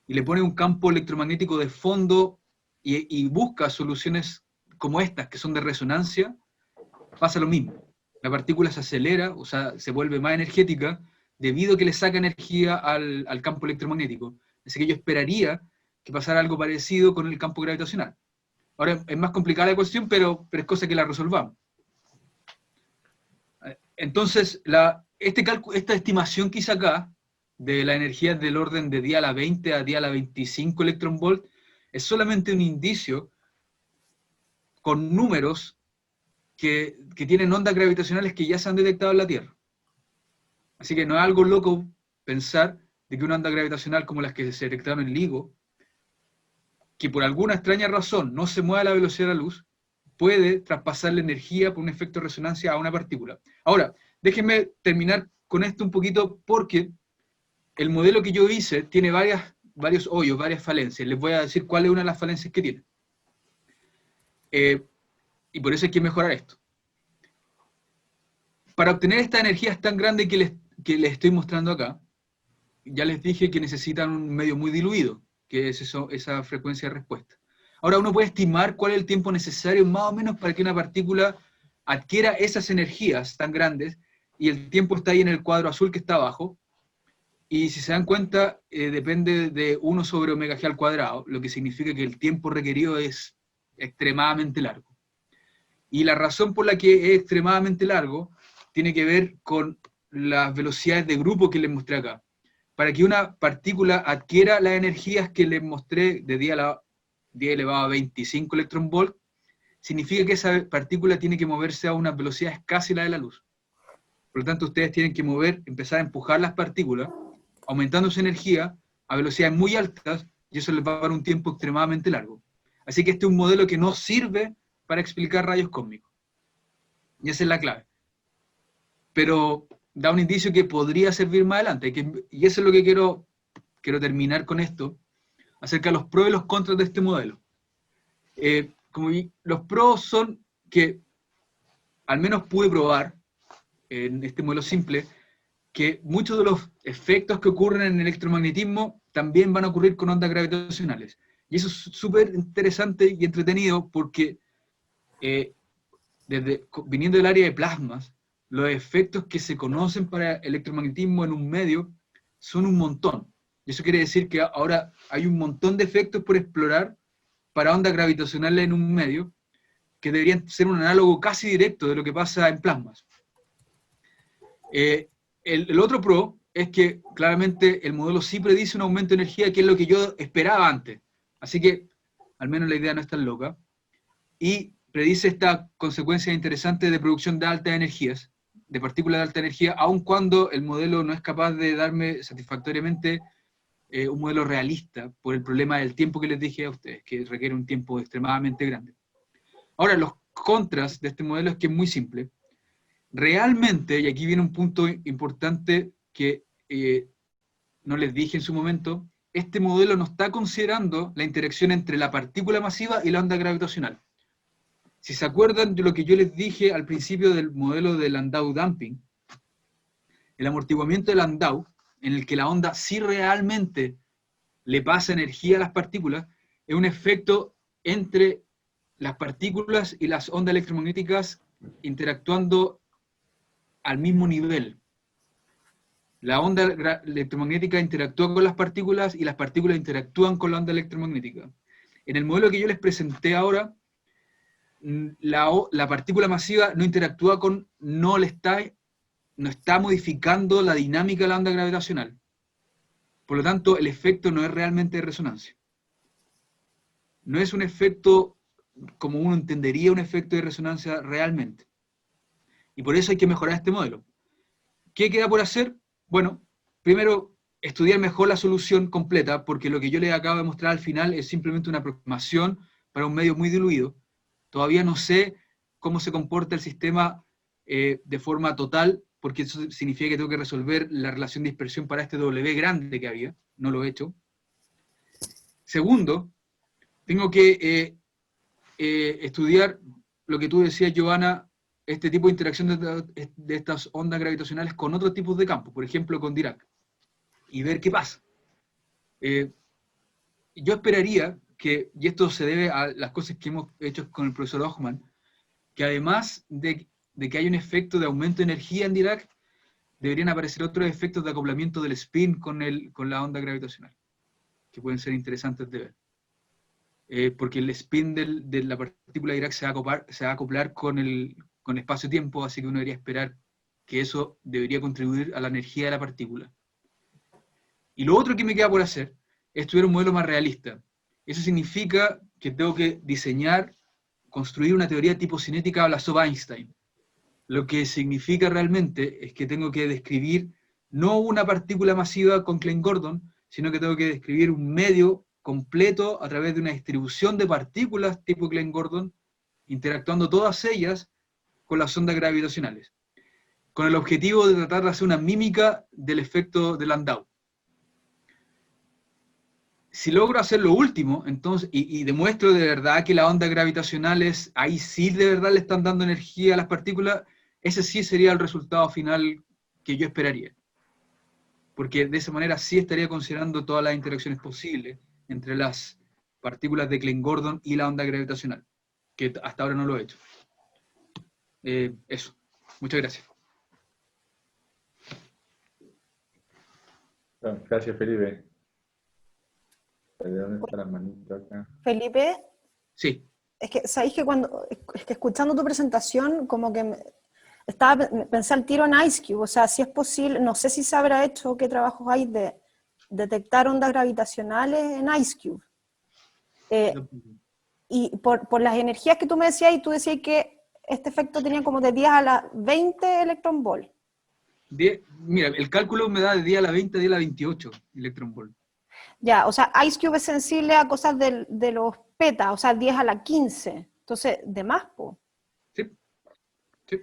y le pones un campo electromagnético de fondo y buscas soluciones como estas, que son de resonancia, pasa lo mismo. La partícula se acelera, o sea, se vuelve más energética debido a que le saca energía al campo electromagnético. Así que yo esperaría que pasara algo parecido con el campo gravitacional. Ahora, es más complicada la cuestión, pero es cosa que la resolvamos. Entonces, esta estimación que hice acá de la energía del orden de 10 a la 20 a 10 a la 25 electronvolt es solamente un indicio con números que tienen ondas gravitacionales que ya se han detectado en la Tierra. Así que no es algo loco pensar de que una onda gravitacional como las que se detectaron en LIGO, que por alguna extraña razón no se mueve a la velocidad de la luz, puede traspasar la energía por un efecto de resonancia a una partícula. Ahora, déjenme terminar con esto un poquito porque el modelo que yo hice tiene varios hoyos, varias falencias. Les voy a decir cuál es una de las falencias que tiene. Y por eso hay que mejorar esto. Para obtener estas energías tan grandes que les estoy mostrando acá, ya les dije que necesitan un medio muy diluido, que es esa frecuencia de respuesta. Ahora uno puede estimar cuál es el tiempo necesario más o menos para que una partícula adquiera esas energías tan grandes, y el tiempo está ahí en el cuadro azul que está abajo, y si se dan cuenta, depende de 1 sobre omega g al cuadrado, lo que significa que el tiempo requerido es extremadamente largo. Y la razón por la que es extremadamente largo tiene que ver con las velocidades de grupo que les mostré acá. Para que una partícula adquiera las energías que les mostré de 10 elevado a 25 electronvolt, significa que esa partícula tiene que moverse a una velocidad casi la de la luz. Por lo tanto, ustedes tienen que empezar a empujar las partículas, aumentando su energía a velocidades muy altas, y eso les va a dar un tiempo extremadamente largo. Así que este es un modelo que no sirve para explicar rayos cósmicos. Y esa es la clave. Pero da un indicio que podría servir más adelante. Y eso es lo que quiero quiero terminar con esto, acerca de los pros y los contras de este modelo. Los pros son que, al menos pude probar, en este modelo simple, que muchos de los efectos que ocurren en el electromagnetismo también van a ocurrir con ondas gravitacionales. Y eso es súper interesante y entretenido porque, viniendo del área de plasmas, los efectos que se conocen para electromagnetismo en un medio son un montón. Y eso quiere decir que ahora hay un montón de efectos por explorar para ondas gravitacionales en un medio, que deberían ser un análogo casi directo de lo que pasa en plasmas. El otro pro es que claramente el modelo sí predice un aumento de energía, que es lo que yo esperaba antes. Así que, al menos la idea no es tan loca. Y predice esta consecuencia interesante de producción de altas energías, de partículas de alta energía, aun cuando el modelo no es capaz de darme satisfactoriamente un modelo realista por el problema del tiempo que les dije a ustedes, que requiere un tiempo extremadamente grande. Ahora, los contras de este modelo es que es muy simple. Realmente, y aquí viene un punto importante que no les dije en su momento, este modelo no está considerando la interacción entre la partícula masiva y la onda gravitacional. Si se acuerdan de lo que yo les dije al principio del modelo de Landau damping, el amortiguamiento de Landau, en el que la onda sí realmente le pasa energía a las partículas, es un efecto entre las partículas y las ondas electromagnéticas interactuando al mismo nivel. La onda electromagnética interactúa con las partículas y las partículas interactúan con la onda electromagnética. En el modelo que yo les presenté ahora, la partícula masiva no interactúa con, no está modificando la dinámica de la onda gravitacional. Por lo tanto, el efecto no es realmente de resonancia. No es un efecto como uno entendería un efecto de resonancia realmente. Y por eso hay que mejorar este modelo. ¿Qué queda por hacer? Bueno, primero, estudiar mejor la solución completa, porque lo que yo les acabo de mostrar al final es simplemente una aproximación para un medio muy diluido. Todavía no sé cómo se comporta el sistema de forma total, porque eso significa que tengo que resolver la relación de dispersión para este W grande que había. No lo he hecho. Segundo, tengo que estudiar lo que tú decías, Giovanna, este tipo de interacción de estas ondas gravitacionales con otros tipos de campos, por ejemplo con Dirac, y ver qué pasa. Yo esperaría que, y esto se debe a las cosas que hemos hecho con el profesor Hochman, que además de que hay un efecto de aumento de energía en Dirac, deberían aparecer otros efectos de acoplamiento del spin con la onda gravitacional, que pueden ser interesantes de ver. Porque el spin de la partícula de Dirac se va a acoplar con espacio-tiempo, así que uno debería esperar que eso debería contribuir a la energía de la partícula. Y lo otro que me queda por hacer es estudiar un modelo más realista. Eso significa que tengo que construir una teoría tipo cinética a la Blasov-Einstein. Lo que significa realmente es que tengo que describir no una partícula masiva con Klein-Gordon, sino que tengo que describir un medio completo a través de una distribución de partículas tipo Klein-Gordon, interactuando todas ellas con las ondas gravitacionales, con el objetivo de tratar de hacer una mímica del efecto de Landau. Si logro hacer lo último, entonces, y demuestro de verdad que las ondas gravitacionales, ahí sí de verdad le están dando energía a las partículas, ese sí sería el resultado final que yo esperaría. Porque de esa manera sí estaría considerando todas las interacciones posibles entre las partículas de Klein-Gordon y la onda gravitacional, que hasta ahora no lo he hecho. Eso. Muchas gracias. Gracias, Felipe. ¿De dónde está la manito acá? Felipe, Sí. es que sabéis que escuchando tu presentación, como que pensé al tiro en IceCube, o sea, si es posible, no sé si se habrá hecho qué trabajos hay de detectar ondas gravitacionales en IceCube. Y por las energías que tú me decías, y tú decías que este efecto tenía como de 10 a la 20 electron volt. Mira, el cálculo me da de 10 a la 20 a 10 a la 28 electron volt. Ya, o sea, IceCube es sensible a cosas de los peta, o sea, 10 a la 15. Entonces, de más, po. Sí. Sí.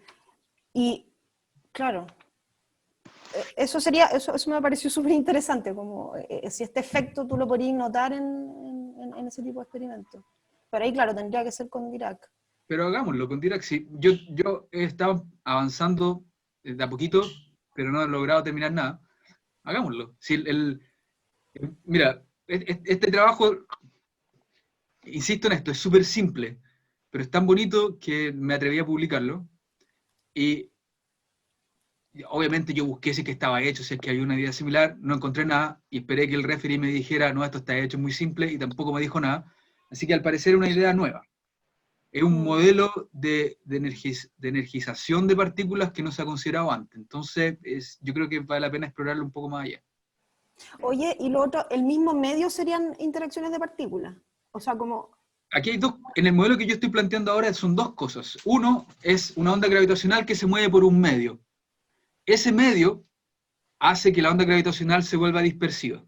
Y, claro. eso me pareció súper interesante, como si este efecto tú lo podrías notar en ese tipo de experimentos. Pero ahí, claro, tendría que ser con Dirac. Pero hagámoslo con Dirac, sí. Yo he estado avanzando de a poquito, pero no he logrado terminar nada. Hagámoslo. Si mira, este trabajo, insisto en esto, es súper simple, pero es tan bonito que me atreví a publicarlo. Y obviamente yo busqué si es que estaba hecho, si es que había una idea similar, no encontré nada, y esperé que el referee me dijera, no, esto está hecho, es muy simple, y tampoco me dijo nada. Así que al parecer es una idea nueva. Es un modelo de energización de partículas que no se ha considerado antes. Entonces, yo creo que vale la pena explorarlo un poco más allá. Oye, y lo otro, ¿el mismo medio serían interacciones de partículas? O sea, como... Aquí hay dos, en el modelo que yo estoy planteando ahora son dos cosas. Uno es una onda gravitacional que se mueve por un medio. Ese medio hace que la onda gravitacional se vuelva dispersiva.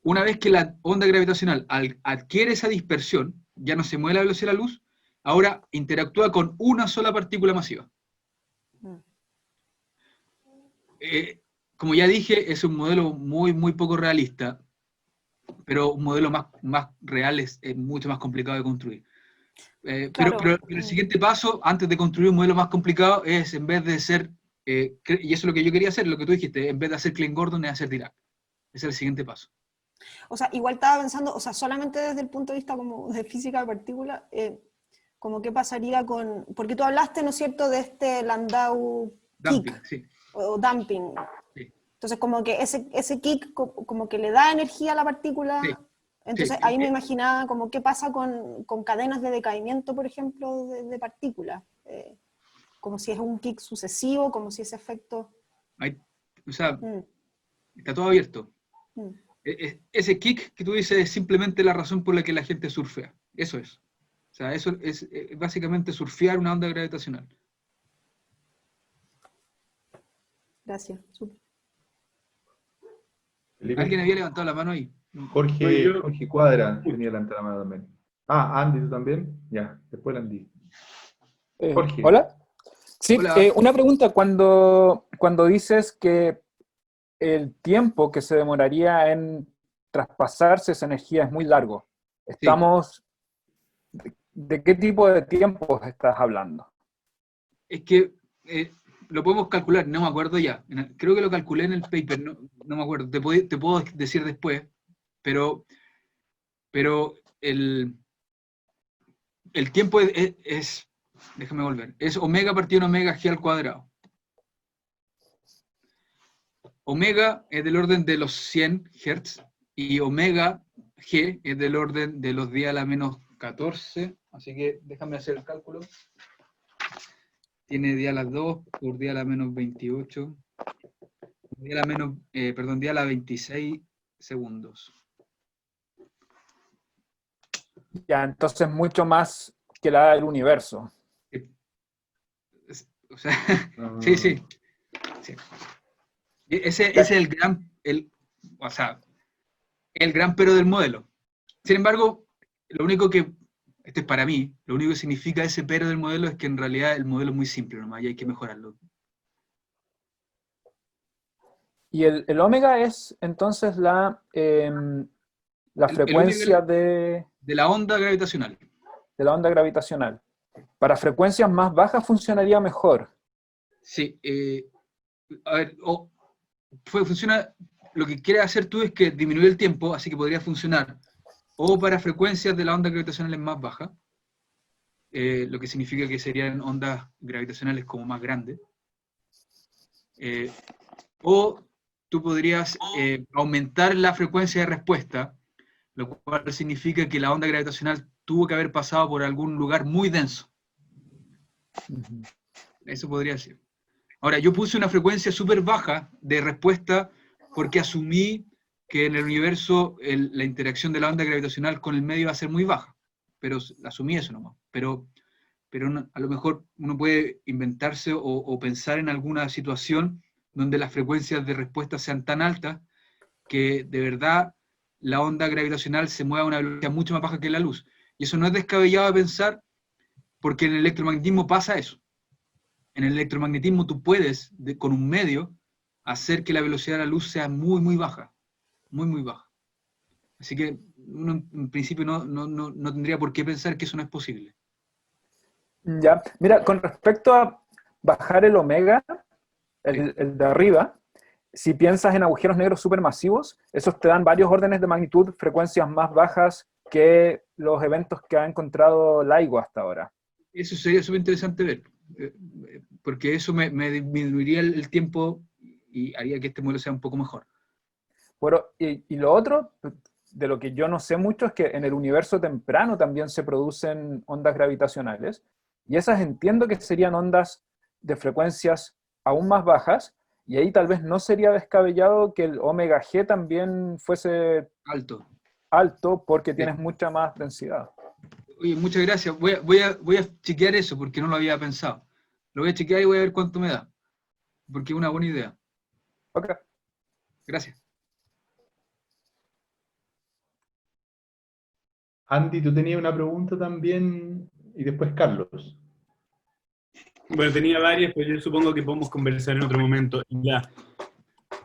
Una vez que la onda gravitacional adquiere esa dispersión, ya no se mueve a la velocidad de la luz, ahora interactúa con una sola partícula masiva. Como ya dije, es un modelo muy, muy poco realista, pero un modelo más real es mucho más complicado de construir. Claro. Pero el siguiente paso, antes de construir un modelo más complicado, es en vez de ser, y eso es lo que yo quería hacer, lo que tú dijiste, en vez de hacer Klein-Gordon es hacer Dirac. Ese es el siguiente paso. O sea, igual estaba pensando, o sea, solamente desde el punto de vista como de física de partículas, como qué pasaría con, porque tú hablaste, ¿no es cierto?, de este Landau Damping, kick, sí. o damping. Sí. Entonces, como que ese kick como que le da energía a la partícula. Sí. Entonces, Sí. ahí me imaginaba como qué pasa con cadenas de decaimiento, por ejemplo, de partículas. Como si es un kick sucesivo, como si ese efecto... O sea, está todo abierto. Ese kick que tú dices es simplemente la razón por la que la gente surfea. Eso es. O sea, eso es básicamente surfear una onda gravitacional. Gracias. Super. Felipe. ¿Alguien había levantado la mano ahí? Jorge Cuadra tenía levantada la mano también. Ah, Andy, ¿tú también? Ya, después Andy. Jorge. ¿Hola? Sí, Hola. una pregunta. Cuando dices que el tiempo que se demoraría en traspasarse esa energía es muy largo, estamos... ¿De qué tipo de tiempo estás hablando? Es que lo podemos calcular, no me acuerdo ya. Creo que lo calculé en el paper, no me acuerdo. Te puedo decir después, pero el tiempo es, déjame volver, es omega partido en omega g al cuadrado. Omega es del orden de los 100 Hz y omega g es del orden de los 10 a la menos 14, así que déjame hacer el cálculo. Tiene 10 a las 2 por 10 a la menos 28, 10 a la menos, 10 a la 26 segundos. Ya, entonces mucho más que la edad del universo. O sea, sí. Ese es el gran pero del modelo. Sin embargo, lo único que, esto es para mí, lo único que significa ese pero del modelo es que en realidad el modelo es muy simple nomás y hay que mejorarlo. Y el omega es entonces la frecuencia de la onda gravitacional. De la onda gravitacional. Para frecuencias más bajas funcionaría mejor. Sí. A ver, funciona, lo que quieres hacer tú es que disminuye el tiempo, así que podría funcionar o para frecuencias de la onda gravitacional más baja, lo que significa que serían ondas gravitacionales como más grandes, o tú podrías aumentar la frecuencia de respuesta, lo cual significa que la onda gravitacional tuvo que haber pasado por algún lugar muy denso. Eso podría ser. Ahora, yo puse una frecuencia súper baja de respuesta porque asumí que en el universo la interacción de la onda gravitacional con el medio va a ser muy baja, pero asumí eso nomás. Pero a lo mejor uno puede inventarse o pensar en alguna situación donde las frecuencias de respuesta sean tan altas que de verdad la onda gravitacional se mueva a una velocidad mucho más baja que la luz. Y eso no es descabellado de pensar porque en el electromagnetismo pasa eso. En el electromagnetismo tú puedes, con un medio, hacer que la velocidad de la luz sea muy, muy baja. Muy, muy baja. Así que uno en principio no tendría por qué pensar que eso no es posible. Ya, mira, con respecto a bajar el omega, el de arriba, si piensas en agujeros negros supermasivos, esos te dan varios órdenes de magnitud, frecuencias más bajas que los eventos que ha encontrado LIGO hasta ahora. Eso sería súper interesante ver, porque eso me disminuiría el tiempo y haría que este modelo sea un poco mejor. Bueno, y lo otro, de lo que yo no sé mucho, es que en el universo temprano también se producen ondas gravitacionales, y esas entiendo que serían ondas de frecuencias aún más bajas, y ahí tal vez no sería descabellado que el omega G también fuese alto porque tienes mucha más densidad. Oye, muchas gracias. Voy a chequear eso porque no lo había pensado. Lo voy a chequear y voy a ver cuánto me da. Porque es una buena idea. Ok. Gracias. Andy, tú tenías una pregunta también, y después Carlos. Bueno, tenía varias, pero yo supongo que podemos conversar en otro momento. Ya.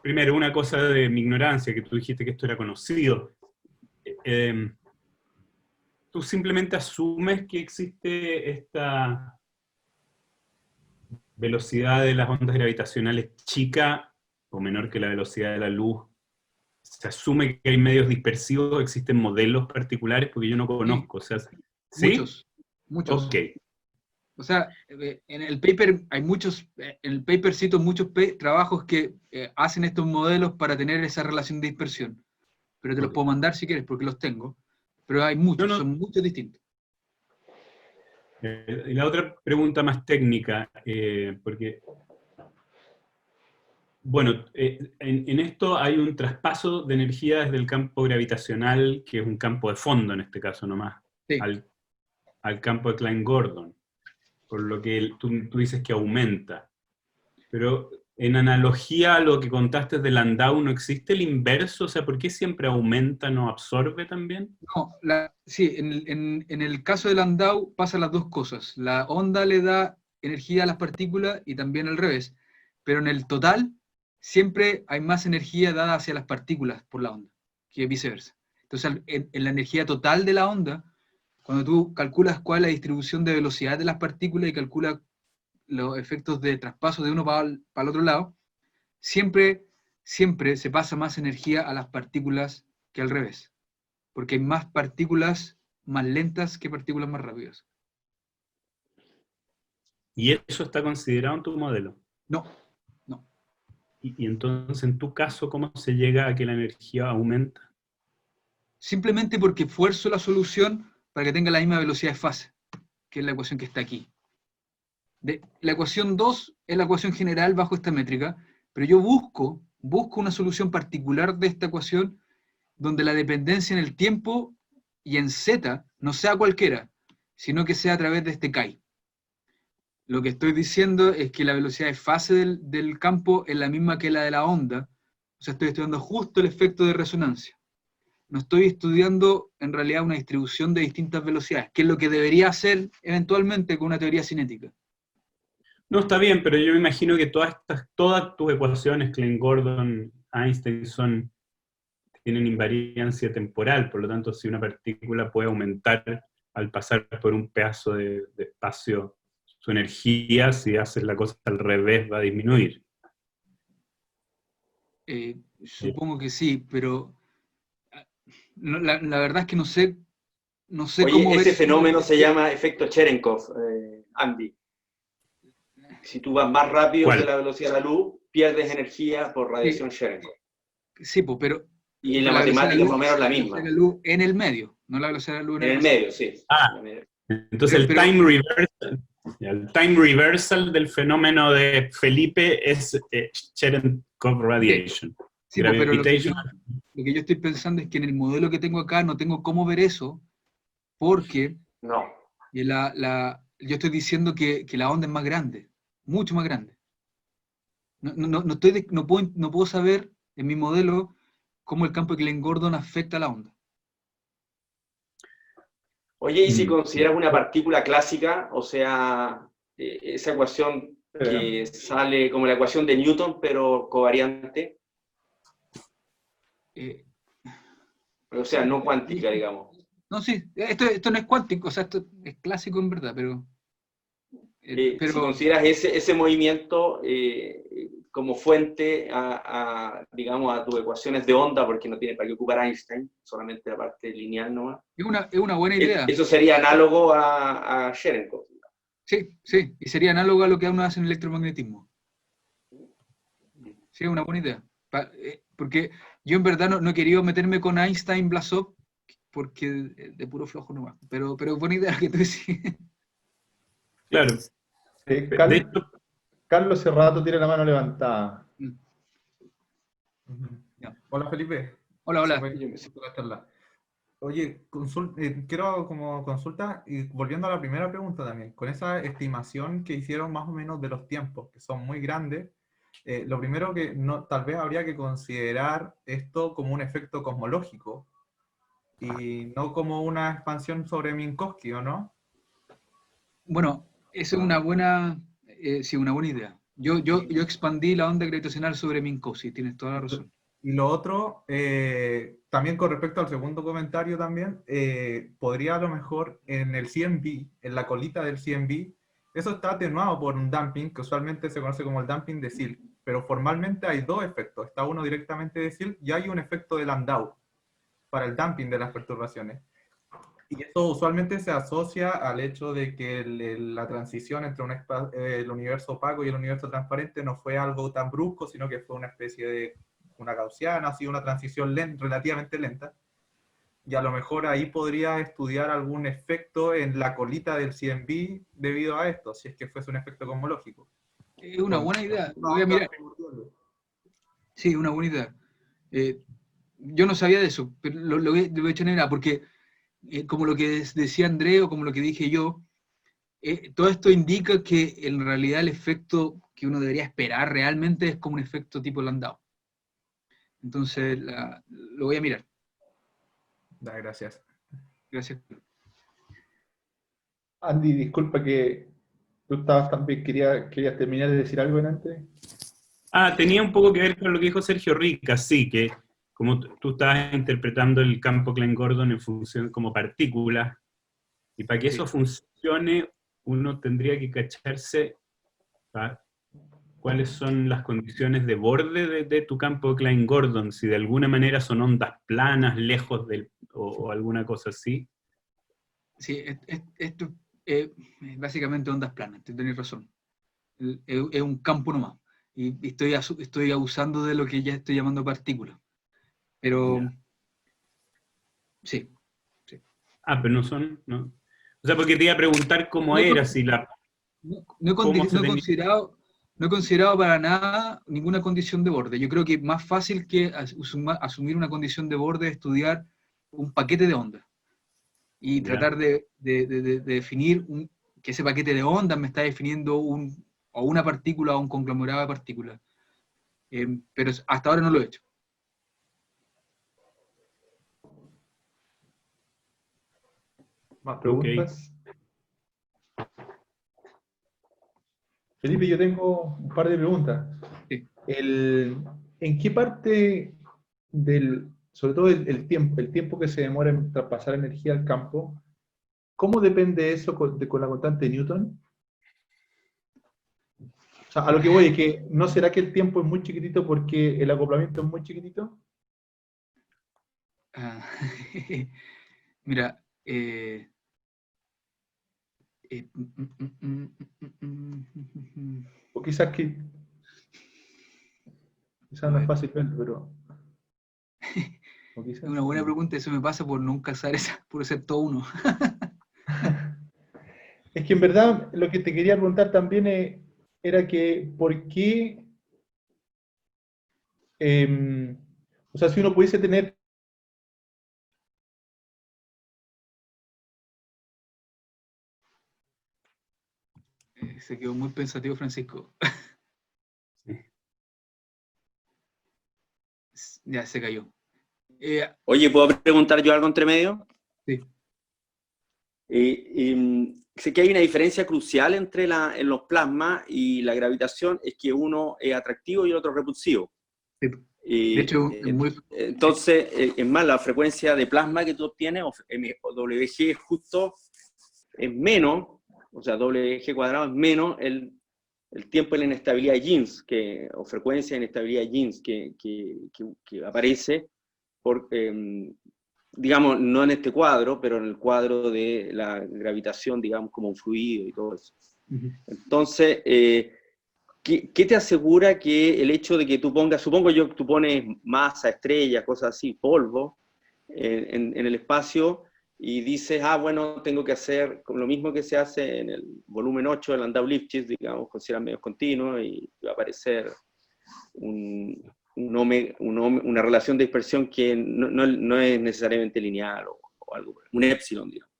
Primero, una cosa de mi ignorancia, que tú dijiste que esto era conocido. Tú simplemente asumes que existe esta velocidad de las ondas gravitacionales chica o menor que la velocidad de la luz. Se asume que hay medios dispersivos, existen modelos particulares, porque yo no conozco. Sí. O sea, ¿sí? Muchos. Ok. O sea, en el paper hay muchos, en el paper cito muchos trabajos que hacen estos modelos para tener esa relación de dispersión. Pero te los puedo mandar si quieres, porque los tengo. Pero hay muchos, son muchos distintos. Y la otra pregunta más técnica, porque, bueno, en esto hay un traspaso de energía desde el campo gravitacional, que es un campo de fondo en este caso nomás, sí, al campo de Klein-Gordon, por lo que tú dices que aumenta. Pero en analogía a lo que contaste de Landau, ¿no existe el inverso? O sea, ¿por qué siempre aumenta, no absorbe también? No, sí, en el caso de Landau pasan las dos cosas. La onda le da energía a las partículas y también al revés. Pero en el total, siempre hay más energía dada hacia las partículas por la onda, que viceversa. Entonces, en la energía total de la onda, cuando tú calculas cuál es la distribución de velocidad de las partículas y calculas los efectos de traspaso de uno para el otro lado, siempre se pasa más energía a las partículas que al revés. Porque hay más partículas más lentas que partículas más rápidas. ¿Y eso está considerado en tu modelo? No. Y entonces, en tu caso, ¿cómo se llega a que la energía aumenta? Simplemente porque fuerzo la solución para que tenga la misma velocidad de fase, que es la ecuación que está aquí. La ecuación 2 es la ecuación general bajo esta métrica, pero yo busco una solución particular de esta ecuación donde la dependencia en el tiempo y en z no sea cualquiera, sino que sea a través de este chi. Lo que estoy diciendo es que la velocidad de fase del campo es la misma que la de la onda, o sea, estoy estudiando justo el efecto de resonancia. No estoy estudiando en realidad una distribución de distintas velocidades, que es lo que debería hacer eventualmente con una teoría cinética. No, está bien, pero yo me imagino que todas tus ecuaciones, Klein-Gordon, Einstein, tienen invariancia temporal, por lo tanto, si una partícula puede aumentar al pasar por un pedazo de espacio su energía, si haces la cosa al revés, va a disminuir. Supongo que sí, pero la verdad es que no sé Oye, cómo ese ver... fenómeno se llama efecto Cherenkov, Andy. Si tú vas más rápido que la velocidad de la luz, pierdes energía por radiación Cherenkov. Sí, pues, pero... Y la matemática más o menos la misma. La luz en el medio, no la velocidad de la luz en el medio, sí. Entonces el time reversal del fenómeno de Felipe es Cherenkov radiation. Sí, pero lo que yo estoy pensando es que en el modelo que tengo acá no tengo cómo ver eso, porque yo estoy diciendo que la onda es más grande, mucho más grande. No puedo saber en mi modelo cómo el campo de Klein-Gordon afecta a la onda. Oye, y si consideras una partícula clásica, o sea, esa ecuación que sale como la ecuación de Newton, pero covariante. O sea, no cuántica, digamos. No, sí, esto no es cuántico, o sea, esto es clásico en verdad, pero Si consideras ese movimiento como fuente digamos, a tus ecuaciones de onda, porque no tiene para qué ocupar Einstein, solamente la parte lineal nomás. es una buena idea. Eso sería análogo a Cherenkov. Sí, sí, y sería análogo a lo que uno hace en electromagnetismo. Sí, es una buena idea. Porque yo en verdad no he querido meterme con Einstein, Blasov, porque de puro flojo no va. Pero buena idea que tú decís. Claro. De hecho, Carlos Cerrato tiene la mano levantada. Ya. Hola Felipe. Hola, hola. Oye, quiero como consulta, y volviendo a la primera pregunta también, con esa estimación que hicieron más o menos de los tiempos, que son muy grandes, lo primero que tal vez habría que considerar esto como un efecto cosmológico y no como una expansión sobre Minkowski, ¿o no? Bueno, esa es una buena, sí, una buena idea. Yo expandí la onda gravitacional sobre Minkowski, tienes toda la razón. Y lo otro, también con respecto al segundo comentario también, podría a lo mejor en el CMB, en la colita del CMB, eso está atenuado por un damping que usualmente se conoce como el damping de Silk, pero formalmente hay dos efectos, está uno directamente de Silk y hay un efecto de Landau para el damping de las perturbaciones. Y eso usualmente se asocia al hecho de que la transición entre el universo opaco y el universo transparente no fue algo tan brusco, sino que fue una especie de una gaussiana, así una transición relativamente lenta, y a lo mejor ahí podría estudiar algún efecto en la colita del CMB debido a esto, si es que fuese un efecto cosmológico. Es una buena idea, lo voy a mirar. Sí, una buena idea. Yo no sabía de eso, pero lo voy a echar en idea, porque como lo que decía André o como lo que dije yo, todo esto indica que en realidad el efecto que uno debería esperar realmente es como un efecto tipo Landau. Entonces, lo voy a mirar. Gracias. Gracias. Andy, disculpa que tú estabas también, querías terminar de decir algo en antes. tenía un poco que ver con lo que dijo Sergio Rica, sí, que como tú estabas interpretando el campo Klein-Gordon en función como partícula, y para que eso funcione, uno tendría que cacharse cuáles son las condiciones de borde de tu campo Klein-Gordon, si de alguna manera son ondas planas, lejos o alguna cosa así. Sí, esto es básicamente ondas planas, tenés razón. Es un campo nomás. Y estoy abusando de lo que ya estoy llamando partículas. Pero, sí. Pero no son, ¿no? O sea, porque te iba a preguntar cómo era, si la... No he considerado para nada ninguna condición de borde. Yo creo que más fácil que asumir una condición de borde es estudiar un paquete de ondas. Y tratar de definir que ese paquete de ondas me está definiendo o una partícula o un conglomerado de partículas. Pero hasta ahora no lo he hecho. ¿Más preguntas? Felipe, yo tengo un par de preguntas. Sí. ¿En qué parte sobre todo el tiempo que se demora en traspasar energía al campo, cómo depende eso con la constante de Newton? O sea, a lo que voy es que, ¿no será que el tiempo es muy chiquitito porque el acoplamiento es muy chiquitito? Mira, O quizás no es fácil verlo, pero... es una buena pregunta, eso me pasa por nunca saber por ser todo uno. Es que en verdad lo que te quería preguntar también era que ¿por qué? O sea, si uno pudiese tener... Se quedó muy pensativo Francisco. Ya se cayó. Oye, ¿puedo preguntar yo algo entre medio? Sí. sé que hay una diferencia crucial entre en los plasmas y la gravitación, es que uno es atractivo y el otro repulsivo. Sí. De hecho, entonces, es más, la frecuencia de plasma que tú obtienes, o WG justo, es menos, o sea, WG cuadrado es menos el tiempo de la inestabilidad de Jeans, o frecuencia de inestabilidad de Jeans que aparece, digamos, no en este cuadro, pero en el cuadro de la gravitación, digamos, como un fluido y todo eso. Entonces, ¿qué te asegura que el hecho de que tú pongas, supongo yo que tú pones masa, estrellas, cosas así, polvo, en el espacio, y dices, bueno, tengo que hacer lo mismo que se hace en el volumen 8 del Landau-Lifshitz, digamos, consideran medios continuos, y va a aparecer una relación de dispersión que no es necesariamente lineal o algo, un épsilon, digamos.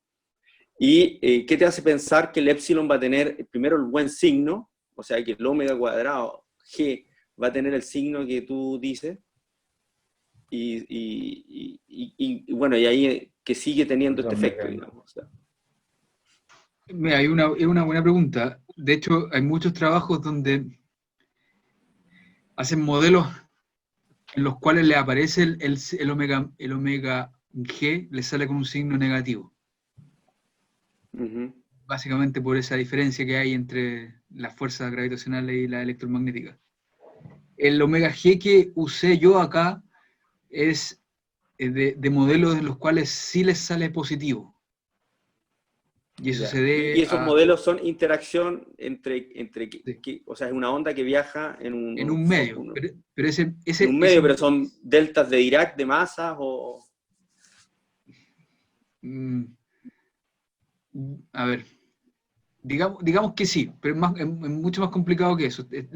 ¿Y qué te hace pensar que el épsilon va a tener primero el buen signo? O sea, que el omega cuadrado G va a tener el signo que tú dices, y bueno, y ahí que sigue teniendo este efecto, digamos. O sea. Mira, es una buena pregunta. De hecho, hay muchos trabajos donde hacen modelos en los cuales le aparece el omega G, le sale con un signo negativo. Básicamente por esa diferencia que hay entre las fuerzas gravitacionales y las electromagnéticas. El omega G que usé yo acá es de modelos en los cuales sí les sale positivo. Y eso se debe y esos modelos son interacción entre sí. O sea, es una onda que viaja en un medio. Pero en un medio, pero son deltas de Dirac de masas o... A ver, digamos que sí, pero es mucho más complicado que eso. Es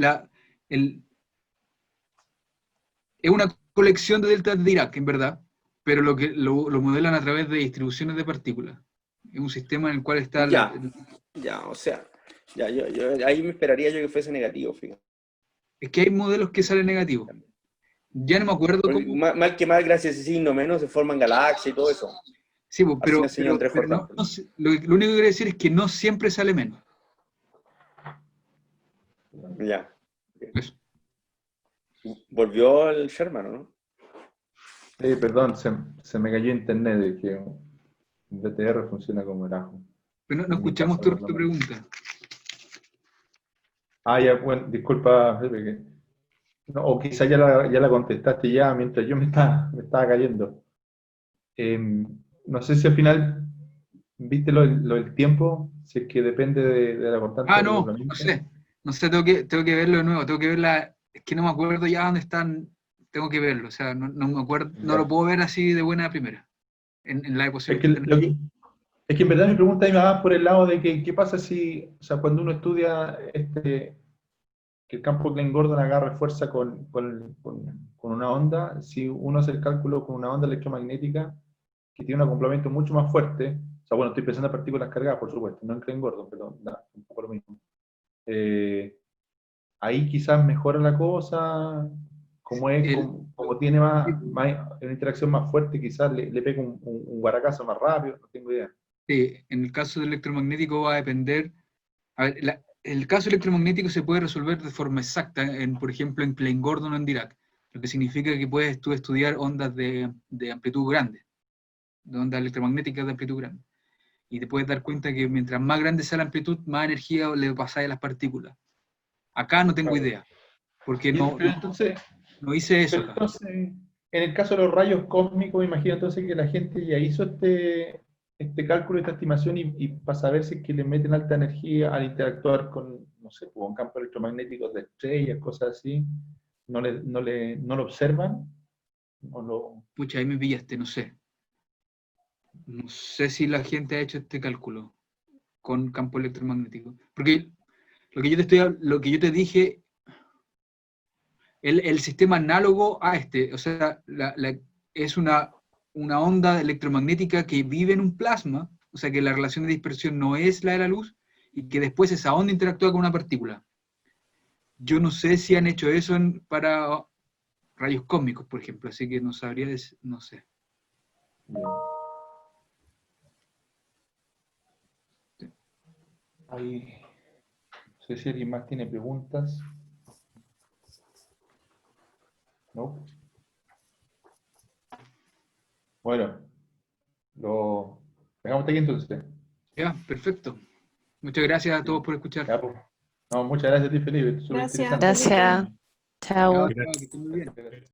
una colección de deltas de Dirac, en verdad, pero lo modelan a través de distribuciones de partículas. Es un sistema en el cual está... o sea, yo ahí me esperaría yo que fuese negativo, fíjate. Es que hay modelos que salen negativos. Ya no me acuerdo cómo... Mal que mal, gracias a ese signo menos, se forman galaxias y todo eso. Sí, pero lo único que quiero decir es que no siempre sale menos. Ya. Eso. Volvió el Sherman, ¿no? Perdón, se me cayó internet, de que BTR funciona como el ajo. Pero no escuchamos tu pregunta. Ya, bueno, disculpa, Felipe, no, o quizá ya la contestaste ya mientras yo me estaba cayendo. No sé si al final viste lo del tiempo, si es que depende de la constante. No sé, tengo que verlo de nuevo, tengo que verla, es que no me acuerdo ya dónde están, tengo que verlo, o sea, no me acuerdo, no lo puedo ver así de buena primera, en la ecuación. Es que en verdad mi pregunta ahí me va por el lado de que, ¿qué pasa si, o sea, cuando uno estudia que el campo Klein-Gordon agarre fuerza con una onda, si uno hace el cálculo con una onda electromagnética que tiene un acoplamiento mucho más fuerte, o sea, bueno, estoy pensando en partículas cargadas, por supuesto, no en Klein-Gordon, pero un poco lo mismo. Ahí quizás mejora la cosa, como tiene una interacción más fuerte, quizás le pega un guaracazo más rápido, no tengo idea. Sí, en el caso del electromagnético va a depender, a ver, el caso electromagnético se puede resolver de forma exacta, por ejemplo, en Klein-Gordon o en Dirac, lo que significa que puedes tú estudiar ondas de amplitud grande, de ondas electromagnéticas de amplitud grande. Y te puedes dar cuenta que mientras más grande sea la amplitud, más energía le pasa a las partículas. Acá no tengo idea, porque no hice eso acá. Entonces, en el caso de los rayos cósmicos, imagino entonces que la gente ya hizo este cálculo, esta estimación, y para saber si es que le meten alta energía al interactuar con, no sé, con campos electromagnéticos de estrellas, cosas así, no lo observan. Pucha, ahí me pillaste, no sé. No sé si la gente ha hecho este cálculo con campo electromagnético. Porque lo que yo te dije, el sistema análogo a o sea, es una onda electromagnética que vive en un plasma, o sea que la relación de dispersión no es la de la luz, y que después esa onda interactúa con una partícula. Yo no sé si han hecho eso para rayos cósmicos, por ejemplo, así que no sabría, no sé. Ahí, no sé si alguien más tiene preguntas. ¿No? Bueno, lo dejamos aquí entonces. Ya, perfecto. Muchas gracias a todos por escuchar. Ya, pues. No, muchas gracias a ti, Felipe. Súper Gracias. interesante. Gracias. Ya, Chao. que estén muy bien.